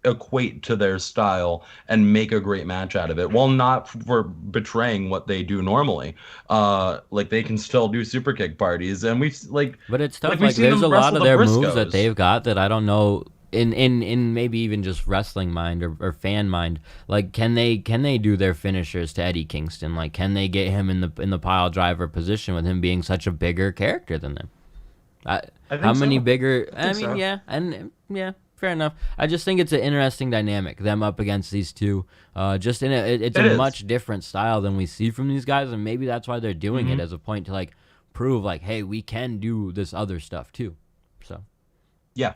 equate to their style and make a great match out of it, while not for betraying what they do normally. Like they can still do super kick parties, and we've like. But it's tough. Like, Like we've seen there's them a lot wrestle of the their moves that Briscoes. they've got that I don't know. In maybe even just wrestling mind or fan mind, like can they do their finishers to Eddie Kingston? Like can they get him in the pile driver position with him being such a bigger character than them? I think How many so. bigger? I mean, so. yeah, and yeah, fair enough. I just think it's an interesting dynamic them up against these two. Just in it's It a is. much different style than we see from these guys, and maybe that's why they're doing Mm-hmm. it as a point to like prove like, hey, we can do this other stuff too. So. Yeah.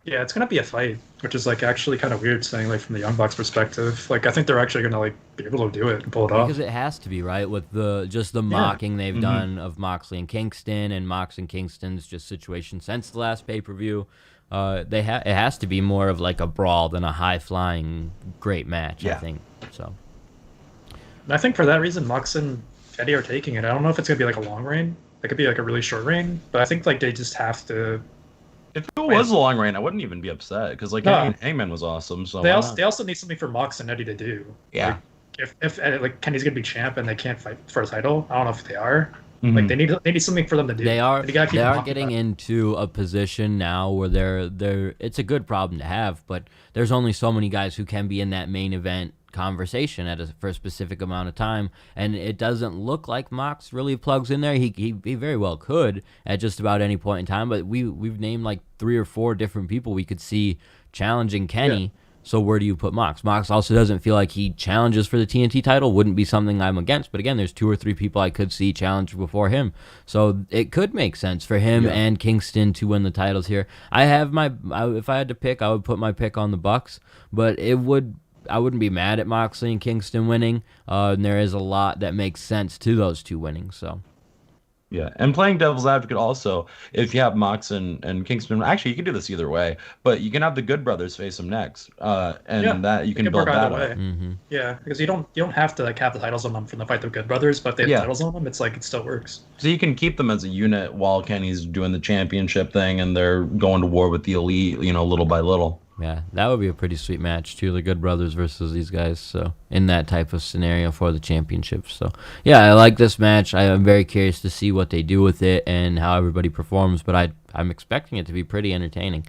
Yeah, it's gonna be a fight, which is like actually kind of weird saying like from the Young Bucks perspective. Like I think they're actually gonna like be able to do it and pull it off. Because it has to be, right? With the mocking they've done of Moxley and Kingston, and Mox and Kingston's just situation since the last pay-per-view. It has to be more of like a brawl than a high-flying great match, I think. So And I think for that reason, Mox and Eddie are taking it. I don't know if it's gonna be like a long reign. It could be like a really short reign, but I think like they just have to. If it was a long reign, I wouldn't even be upset because like Hangman was awesome. So they also need something for Mox and Eddie to do. Yeah. Like, if like Kenny's gonna be champ and they can't fight for a title, I don't know if they are. Like they need something for them to do. They are getting into a position now where they're it's a good problem to have, but there's only so many guys who can be in that main event conversation for a specific amount of time, and it doesn't look like Mox really plugs in there. He very well could at just about any point in time, but we've named like 3 or 4 different people we could see challenging Kenny. Yeah. So where do you put Mox? Mox also doesn't feel like he challenges for the TNT title. Wouldn't be something I'm against. But again, there's 2 or 3 people I could see challenge before him. So it could make sense for him and Kingston to win the titles here. If I had to pick, I would put my pick on the Bucks. But I wouldn't be mad at Moxley and Kingston winning. And there is a lot that makes sense to those 2 winning. So. Yeah, and playing devil's advocate also, if you have Mox and Kingston, actually you can do this either way, but you can have the Good Brothers face them next, that you can build that way. Mm-hmm. Yeah, because you don't have to like have the titles on them from the fight the Good Brothers, but if they have titles on them, it's like it still works. So you can keep them as a unit while Kenny's doing the championship thing and they're going to war with the Elite, little by little. Yeah, that would be a pretty sweet match too, the Good Brothers versus these guys. So in that type of scenario for the championship. So yeah, I like this match. I am very curious to see what they do with it and how everybody performs. But I'm expecting it to be pretty entertaining.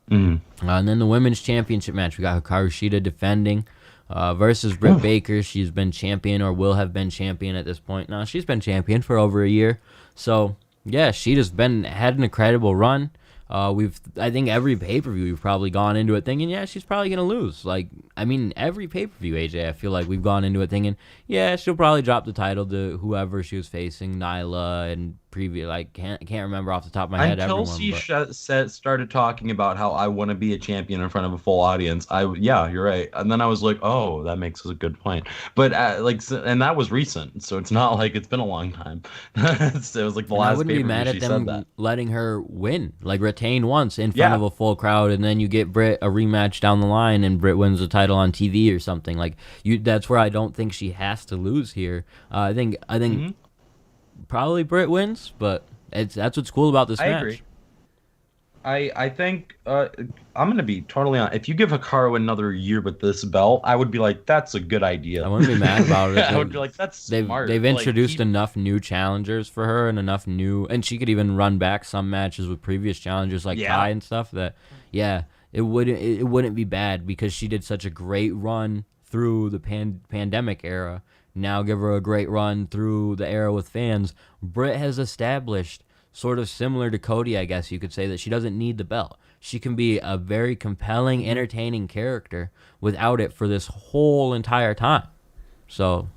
And then the women's championship match, we got Hikaru Shida defending versus Britt Baker. She's been champion or will have been champion at this point. Now she's been champion for over a year. So yeah, Shida's had an incredible run. I think every pay-per-view we've probably gone into it thinking, yeah, she's probably going to lose. Like, I mean, every pay-per-view, AJ, I feel like we've gone into it thinking, yeah, she'll probably drop the title to whoever she was facing, Nyla and previous, like, can't remember off the top of my head everyone. Until she started talking about how I want to be a champion in front of a full audience, yeah, you're right. And then I was like, oh, that makes a good point. But, and that was recent, so it's not like it's been a long time. It was like the last pay-per-view she said that. I wouldn't be mad at them letting her win, like, retain once in front of a full crowd, and then you get Britt a rematch down the line, and Britt wins the title on TV or something. Like that's where I don't think she has to lose here. I think probably Britt wins, but that's what's cool about this match. I agree. I think I'm gonna be totally honest. If you give Hikaru another year with this belt, I would be like, that's a good idea. I wouldn't be mad about it. I would be like, that's smart. They've introduced enough new challengers for her and enough new, and she could even run back some matches with previous challengers like Kai and stuff. That it wouldn't be bad because she did such a great run through the pandemic era. Now give her a great run through the era with fans. Britt has established, sort of similar to Cody, I guess you could say, that she doesn't need the belt. She can be a very compelling, entertaining character without it for this whole entire time. So,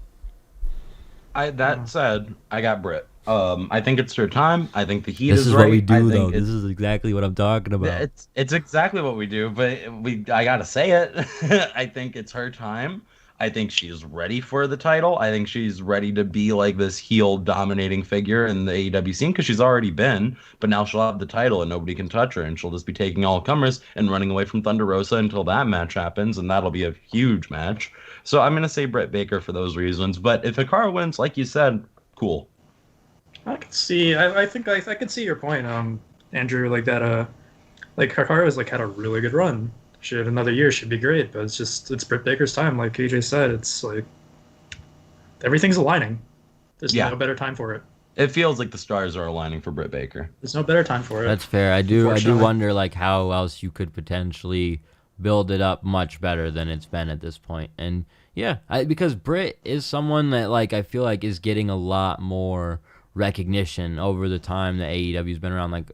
that said, I got Britt. I think it's her time. I think the heat is right. This is what we do, though. This is exactly what I'm talking about. It's exactly what we do, but I gotta say it. I think it's her time. I think she's ready for the title. I think she's ready to be like this heel dominating figure in the AEW scene because she's already been, but now she'll have the title and nobody can touch her, and she'll just be taking all comers and running away from Thunder Rosa until that match happens, and that'll be a huge match. So I'm gonna say Britt Baker for those reasons. But if Hikaru wins, like you said, cool. I can see. I think I can see your point, Andrew. Like that. Like Hikaru has had a really good run. She had another year, she'd be great, but it's Britt Baker's time, like AJ said. It's like everything's aligning. There's no better time for it. It feels like the stars are aligning for Britt Baker. There's no better time for it. That's fair. I do wonder how else you could potentially build it up much better than it's been at this point. And because Britt is someone that I feel like is getting a lot more recognition over the time that AEW's been around.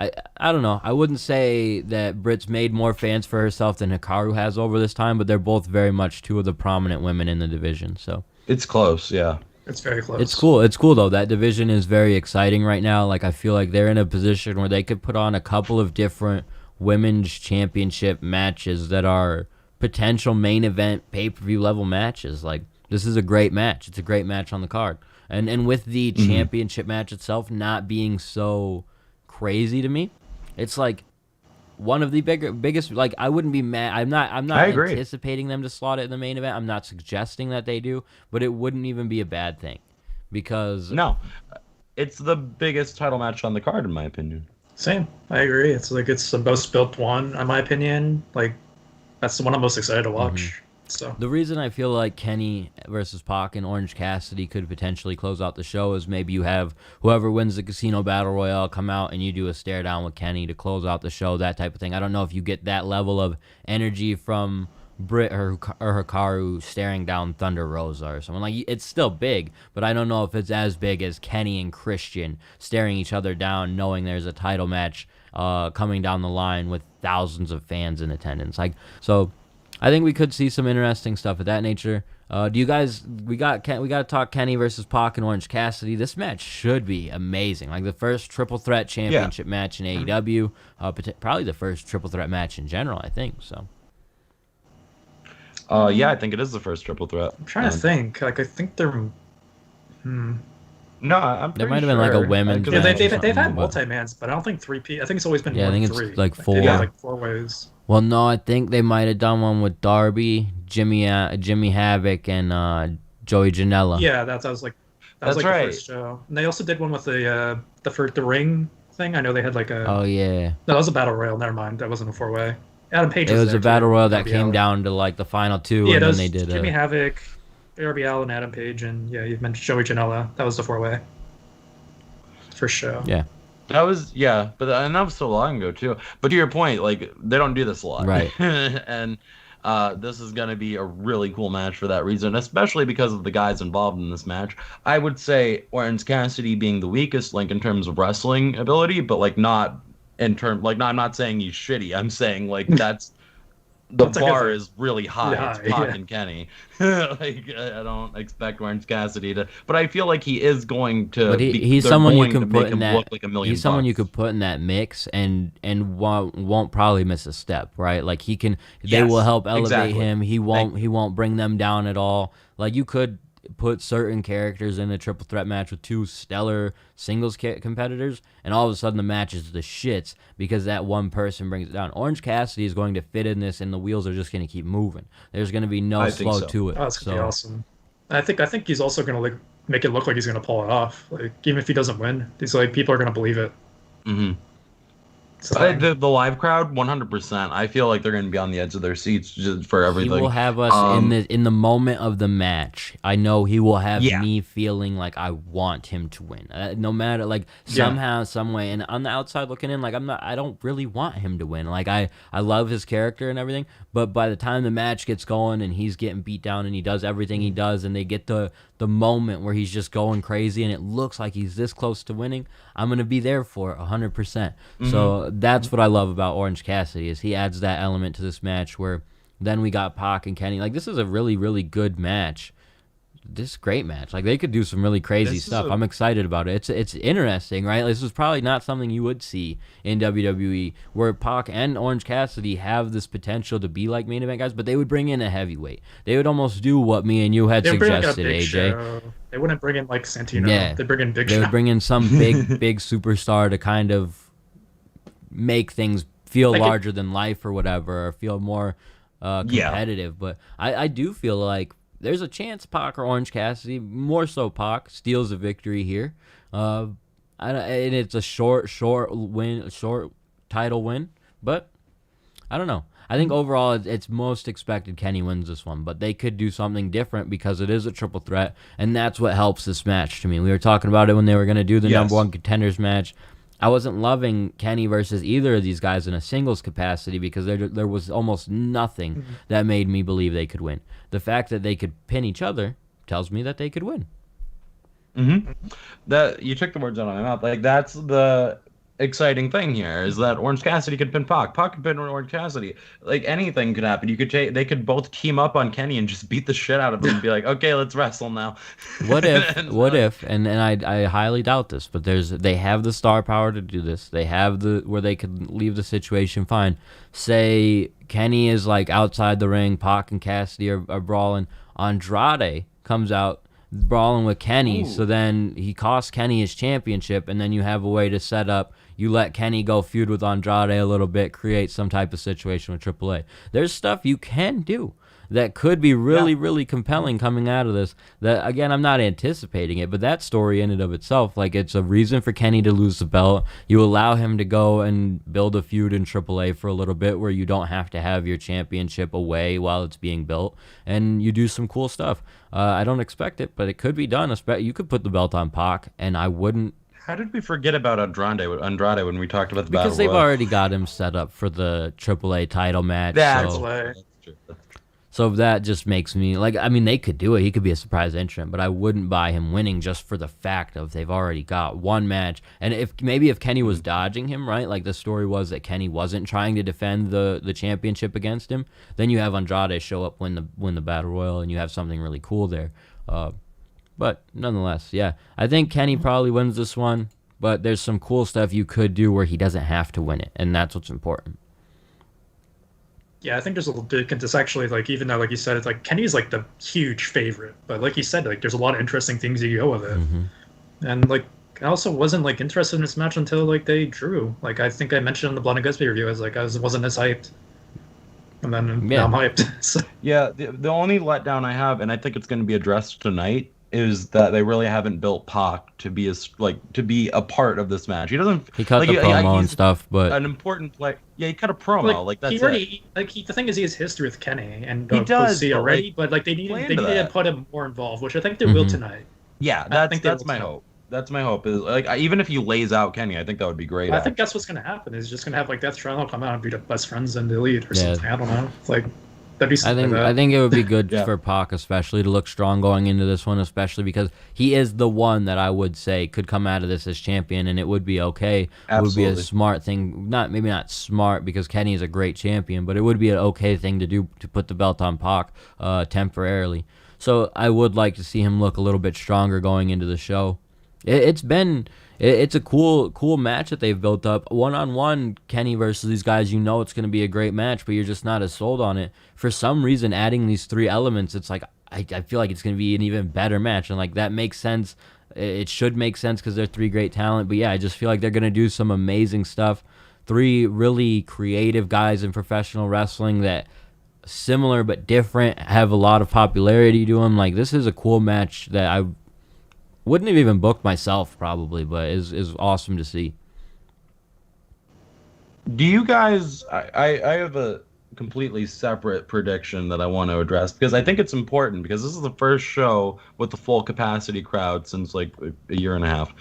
I don't know. I wouldn't say that Britt's made more fans for herself than Hikaru has over this time, but they're both very much 2 of the prominent women in the division. So it's close, yeah. It's very close. It's cool. It's cool though. That division is very exciting right now. I feel like they're in a position where they could put on a couple of different women's championship matches that are potential main event pay-per-view level matches. Like, this is a great match. It's a great match on the card. And with the championship match itself not being so crazy to me, it's like one of the biggest, like, I wouldn't be mad. I'm not anticipating them to slot it in the main event. I'm not suggesting that they do, but it wouldn't even be a bad thing because no, it's the biggest title match on the card in my opinion. Same. I agree. It's like it's the most built one in my opinion. Like that's the one I'm most excited to watch. So the reason I feel like Kenny versus Pac and Orange Cassidy could potentially close out the show is maybe you have whoever wins the Casino Battle Royale come out and you do a stare down with Kenny to close out the show, that type of thing. I don't know if you get that level of energy from Britt or Hikaru staring down Thunder Rosa or someone. Like, it's still big, but I don't know if it's as big as Kenny and Christian staring each other down knowing there's a title match coming down the line with thousands of fans in attendance. Like, so I think we could see some interesting stuff of that nature. Do you guys? We got to talk Kenny versus Pac and Orange Cassidy. This match should be amazing. Like the first triple threat championship match in AEW. Probably the first triple threat match in general. I think so. Yeah, I think it is the first triple threat. I'm trying to think. Like I think they're. No, I'm pretty there might have been like a women's. Yeah, match they've had multi-mans, but I don't think 3P. I think it's always been I think it's three. like 4. Yeah, like 4 ways. Well, no, I think they might have done one with Darby, Jimmy Havoc, and Joey Janela. Yeah, that was like That's the right. first show. And they also did one with the ring thing. I know they had like a. Oh yeah. No, that was a battle royal. Never mind, that wasn't a 4-way. Adam Page. It was a battle royal that Darby came Allin. down to like the final 2, Yeah, and then was they did Jimmy Havoc, Darby Allin, Adam Page, and yeah, you mentioned Joey Janela. That was the 4-way. First show. Yeah. That was but and that was so long ago too. But to your point, like they don't do this a lot, Right? And this is gonna be a really cool match for that reason, especially because of the guys involved in this match. I would say Orange Cassidy being the weakest link in terms of wrestling ability, but like not in terms like I'm not saying he's shitty. I'm saying like that's. The bar is really high. Yeah, it's Pac and Kenny. Like I don't expect Orange Cassidy to, but I feel like he is going to. But he's someone you can put in that. Look like $1 million. He's someone you could put in that mix and won't probably miss a step, right? Like he can. They will help elevate him. He won't bring them down at all. Like you could put certain characters in a triple threat match with 2 stellar singles competitors, and all of a sudden the match is the shits because that one person brings it down. Orange Cassidy is going to fit in this, and the wheels are just going to keep moving. There's going to be no slow to it. Oh, that's gonna be awesome. I think he's also going to like make it look like he's going to pull it off. Like even if he doesn't win, he's like people are going to believe it. Mm-hmm. So, the live crowd, 100%. I feel like they're going to be on the edge of their seats just for everything. He will have us in the moment of the match. I know he will have me feeling like I want him to win, no matter like somehow, some way. And on the outside looking in, like I don't really want him to win. Like I love his character and everything, but by the time the match gets going and he's getting beat down and he does everything he does, and they get the moment where he's just going crazy and it looks like he's this close to winning, I'm gonna be there for 100%. So that's what I love about Orange Cassidy is he adds that element to this match where then we got Pac and Kenny. Like this is a really, really good match. This is a great match. Like they could do some really crazy stuff. I'm excited about it. It's interesting, right? This is probably not something you would see in WWE where Pac and Orange Cassidy have this potential to be like main event guys, but they would bring in a heavyweight. They would almost do what me and you had suggested, AJ. Show. They wouldn't bring in like Santino. Yeah. They'd bring in Big Show. They would bring in some big superstar to kind of make things feel like larger than life or whatever, or feel more competitive. But I do feel like there's a chance Pac or Orange Cassidy, more so Pac, steals a victory here. And it's a short title win. But I don't know. I think overall it's most expected Kenny wins this one, but they could do something different because it is a triple threat, and that's what helps this match to me. We were talking about it when they were going to do the number 1 contenders match. I wasn't loving Kenny versus either of these guys in a singles capacity because there was almost nothing that made me believe they could win. The fact that they could pin each other tells me that they could win. That you took the words out of my mouth. Like that's the exciting thing here is that Orange Cassidy could pin Pac. Pac could pin Orange Cassidy. Like anything could happen. You could they could both team up on Kenny and just beat the shit out of him and be like, okay, let's wrestle now. What if? And, What if? And I highly doubt this, but they have the star power to do this. They have the where they could leave the situation fine. Say Kenny is like outside the ring, Pac and Cassidy are brawling. Andrade comes out brawling with Kenny, so then he costs Kenny his championship, and then you have a way to set up. You let Kenny go feud with Andrade a little bit, create some type of situation with AAA. There's stuff you can do that could be really compelling coming out of this. That, again, I'm not anticipating it, but that story in and of itself, like, it's a reason for Kenny to lose the belt. You allow him to go and build a feud in AAA for a little bit where you don't have to have your championship away while it's being built, and you do some cool stuff. I don't expect it, but it could be done. You could put the belt on Pac, and I wouldn't. How did we forget about Andrade when we talked about the Because Battle they've Royal? already got him set up for the AAA title match. That's true. So that just makes me, like, I mean, they could do it. He could be a surprise entrant, but I wouldn't buy him winning just for the fact of they've already got one match. And if Kenny was dodging him, right, like the story was that Kenny wasn't trying to defend the championship against him, then you have Andrade show up, win the Battle Royal, and you have something really cool there. But nonetheless, yeah, I think Kenny probably wins this one, but there's some cool stuff you could do where he doesn't have to win it, and that's what's important. Yeah, I think there's a little bit, it's actually, like, even though, like you said, it's like Kenny's like the huge favorite, but like you said, like there's a lot of interesting things you go with it. And like I also wasn't like interested in this match until like they drew. Like I think I mentioned in the Blood and Guts review, I wasn't as hyped. And then now I'm hyped. So. Yeah, the only letdown I have, and I think it's going to be addressed tonight, is that they really haven't built Pac to be a part of this match. He doesn't. He cut the promo and stuff, but an important play. Yeah, he cut a promo. Like that's the thing is, he has history with Kenny and he does already. But like they needed to put him more involved, which I think they will tonight. Yeah, that's my hope. That's my hope. Is like even if he lays out Kenny, I think that would be great. I think that's what's going to happen. Is just going to have like Death Triangle come out and beat up best friends in the Elite or something. I don't know. It's like. I think it would be good for Pac, especially to look strong going into this one, especially because he is the one that I would say could come out of this as champion, and it would be okay. Absolutely. It would be a smart thing, maybe not smart because Kenny is a great champion, but it would be an okay thing to do to put the belt on Pac temporarily. So I would like to see him look a little bit stronger going into the show. It's a cool match that they've built up. One-on-one, Kenny versus these guys, you know it's going to be a great match, but you're just not as sold on it. For some reason, adding these three elements, it's like, I feel like it's going to be an even better match. And, like, that makes sense. It should make sense because they're three great talent. But, yeah, I just feel like they're going to do some amazing stuff. Three really creative guys in professional wrestling that, similar but different, have a lot of popularity to them. Like, this is a cool match that I wouldn't have even booked myself probably, but is awesome to see. Do you guys? I have a completely separate prediction that I want to address because I think it's important because this is the first show with the full capacity crowd since like a year and a half.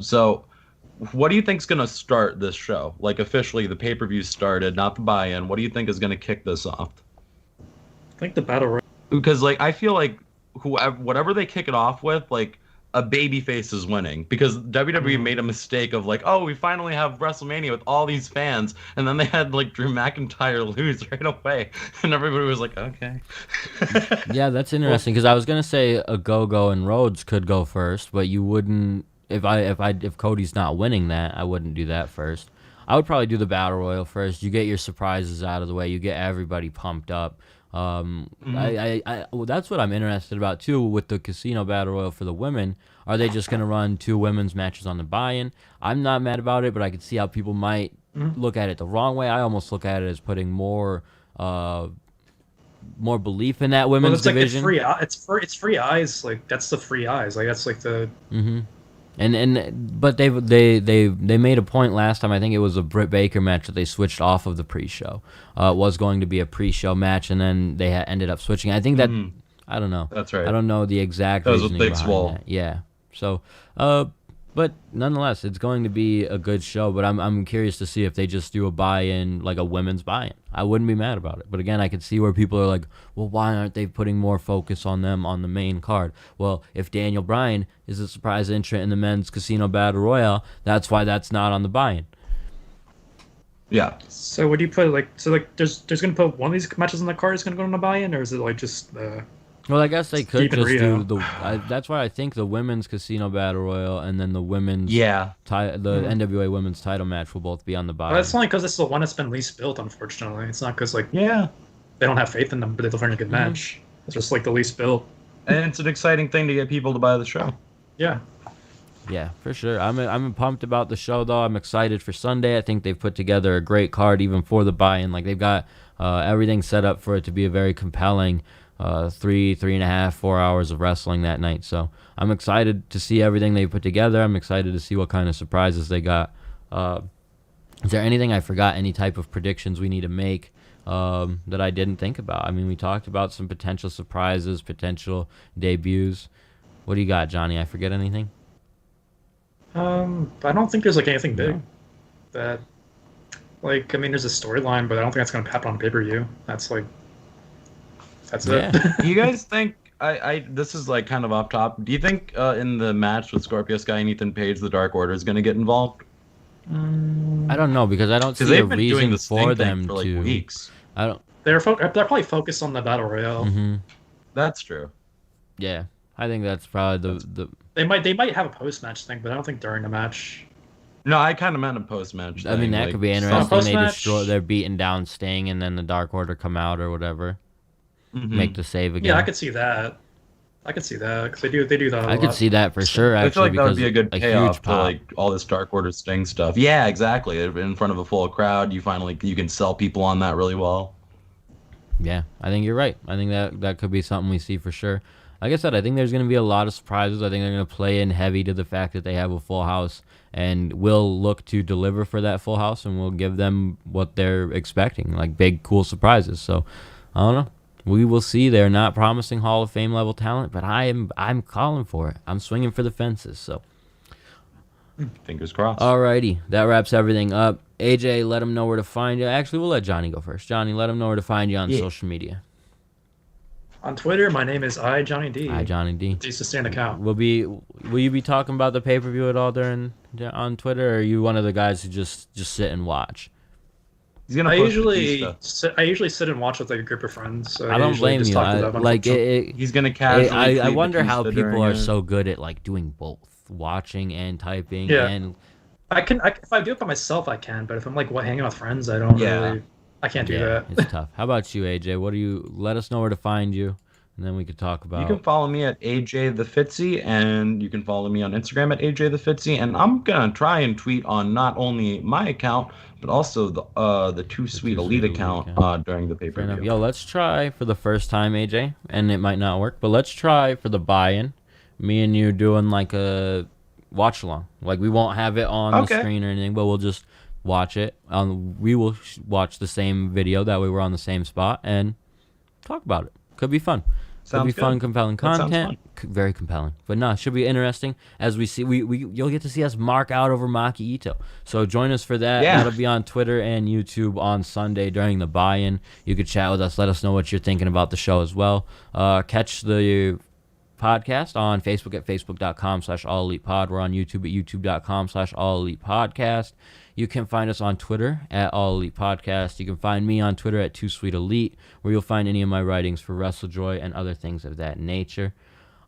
So what do you think's going to start this show? Like officially the pay-per-view started, not the buy-in. What do you think is going to kick this off? I think the Battle Royal. Because like I feel like whatever they kick it off with, like a babyface is winning because WWE made a mistake of like, oh, we finally have WrestleMania with all these fans, and then they had like Drew McIntyre lose right away, and everybody was like, okay. Yeah, that's interesting because I was gonna say Go and Rhodes could go first, but you wouldn't if Cody's not winning that, I wouldn't do that first. I would probably do the Battle Royal first. You get your surprises out of the way. You get everybody pumped up. That's what I'm interested about too with the Casino Battle Royal for the women. Are they just going to run two women's matches on the buy-in? I'm not mad about it, but I can see how people might look at it the wrong way. I almost look at it as putting more belief in that women's division. Like it's free eyes. Like that's the free eyes. Like that's like the. But they made a point last time. I think it was a Britt Baker match that they switched off of the pre-show. It was going to be a pre-show match, and then they ended up switching. I think that I don't know. That's right. I don't know the exact. That was with Big Swole. Yeah. So But nonetheless, it's going to be a good show. But I'm curious to see if they just do a buy-in, like a women's buy-in. I wouldn't be mad about it. But again, I could see where people are like, well, why aren't they putting more focus on them on the main card? Well, if Daniel Bryan is a surprise entrant in the men's Casino Battle Royale, that's why that's not on the buy-in. Yeah. So would you put there's gonna put one of these matches on the card is gonna go on the buy-in, or is it like just Well, I guess they could just Rio. do that's why I think the women's Casino Battle Royal and then the women's the NWA women's title match will both be on the buy-in. Well, that's only because this is the one that's been least built, unfortunately. It's not because they don't have faith in them, but they'll find a good match. It's just like the least built. And it's an exciting thing to get people to buy the show. Yeah. Yeah, for sure. I'm pumped about the show, though. I'm excited for Sunday. I think they've put together a great card, even for the buy-in. Like, they've got everything set up for it to be a very compelling 3.5, 4 hours of wrestling that night. So I'm excited to see everything they put together. I'm excited to see what kind of surprises they got. Is there anything I forgot? Any type of predictions we need to make that I didn't think about? I mean, we talked about some potential surprises, potential debuts. What do you got, Johnny? I forget anything? I don't think there's anything big that there's a storyline, but I don't think that's gonna happen on pay-per-view. That's it. You guys think this is kind of off top. Do you think in the match with Scorpio Sky and Ethan Page, the Dark Order is gonna get involved? I don't know, because I don't see a reason for them for to. Weeks. I don't. They're probably focused on the Battle Royale. Mm-hmm. That's true. Yeah, I think that's probably the. They might have a post-match thing, but I don't think during the match. No, I kind of meant a post-match. I mean, that could be interesting. They're beating down Sting, and then the Dark Order come out or whatever, make the save again. Yeah, I could see that. Because they do that. I could see that for sure. Actually, I feel like that would be a good payoff to all this Dark Order Sting stuff. Yeah, exactly. In front of a full crowd, you can sell people on that really well. Yeah, I think you're right. I think that could be something we see for sure. Like I said, I think there's going to be a lot of surprises. I think they're going to play in heavy to the fact that they have a full house, and we'll look to deliver for that full house, and we'll give them what they're expecting, like big, cool surprises. So, I don't know. We will see. They're not promising Hall of Fame level talent, but I'm calling for it. I'm swinging for the fences. So, fingers crossed. Alrighty, that wraps everything up. AJ, let them know where to find you. Actually, we'll let Johnny go first. Johnny, let them know where to find you on social media. On Twitter, my name is iJohnnyD. iJohnnyD. It's a stand account. Will you be talking about the pay-per-view at all on Twitter, or are you one of the guys who just sit and watch? I usually sit and watch with a group of friends. So I don't blame you. He's gonna casually. I wonder how people are so good at doing both, watching and typing. Yeah. And if I do it by myself, I can. But if I'm hanging out with friends, I don't really. I can't do that. It's tough. How about you, AJ? Let us know where to find you, and then we could talk about. You can follow me at AJ the Fitzy, and you can follow me on Instagram at AJ the Fitzy, and I'm gonna try and tweet on not only my account but also the Too Sweet Elite account during the pay-per-view. Yo, let's try for the first time, AJ, and it might not work, but let's try for the buy-in. Me and you doing a watch along. We won't have it on the screen or anything, but we'll just watch it. We will watch the same video. That way we're on the same spot and talk about it. Could be fun. Could be fun, compelling content. Very compelling. But no, it should be interesting. As we see, you'll get to see us mark out over Maki Ito. So join us for that. Yeah. That'll be on Twitter and YouTube on Sunday during the buy-in. You could chat with us. Let us know what you're thinking about the show as well. Catch the podcast on Facebook at facebook.com/AllElitePod. We're on YouTube at youtube.com/AllElitePodcast. You can find us on Twitter at All Elite Podcast. You can find me on Twitter at Too Sweet Elite, where you'll find any of my writings for WrestleJoy and other things of that nature.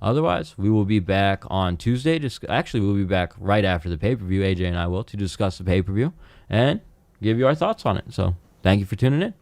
Otherwise, we will be back on Tuesday. We'll be back right after the pay-per-view, AJ and I will, to discuss the pay-per-view and give you our thoughts on it. So, thank you for tuning in.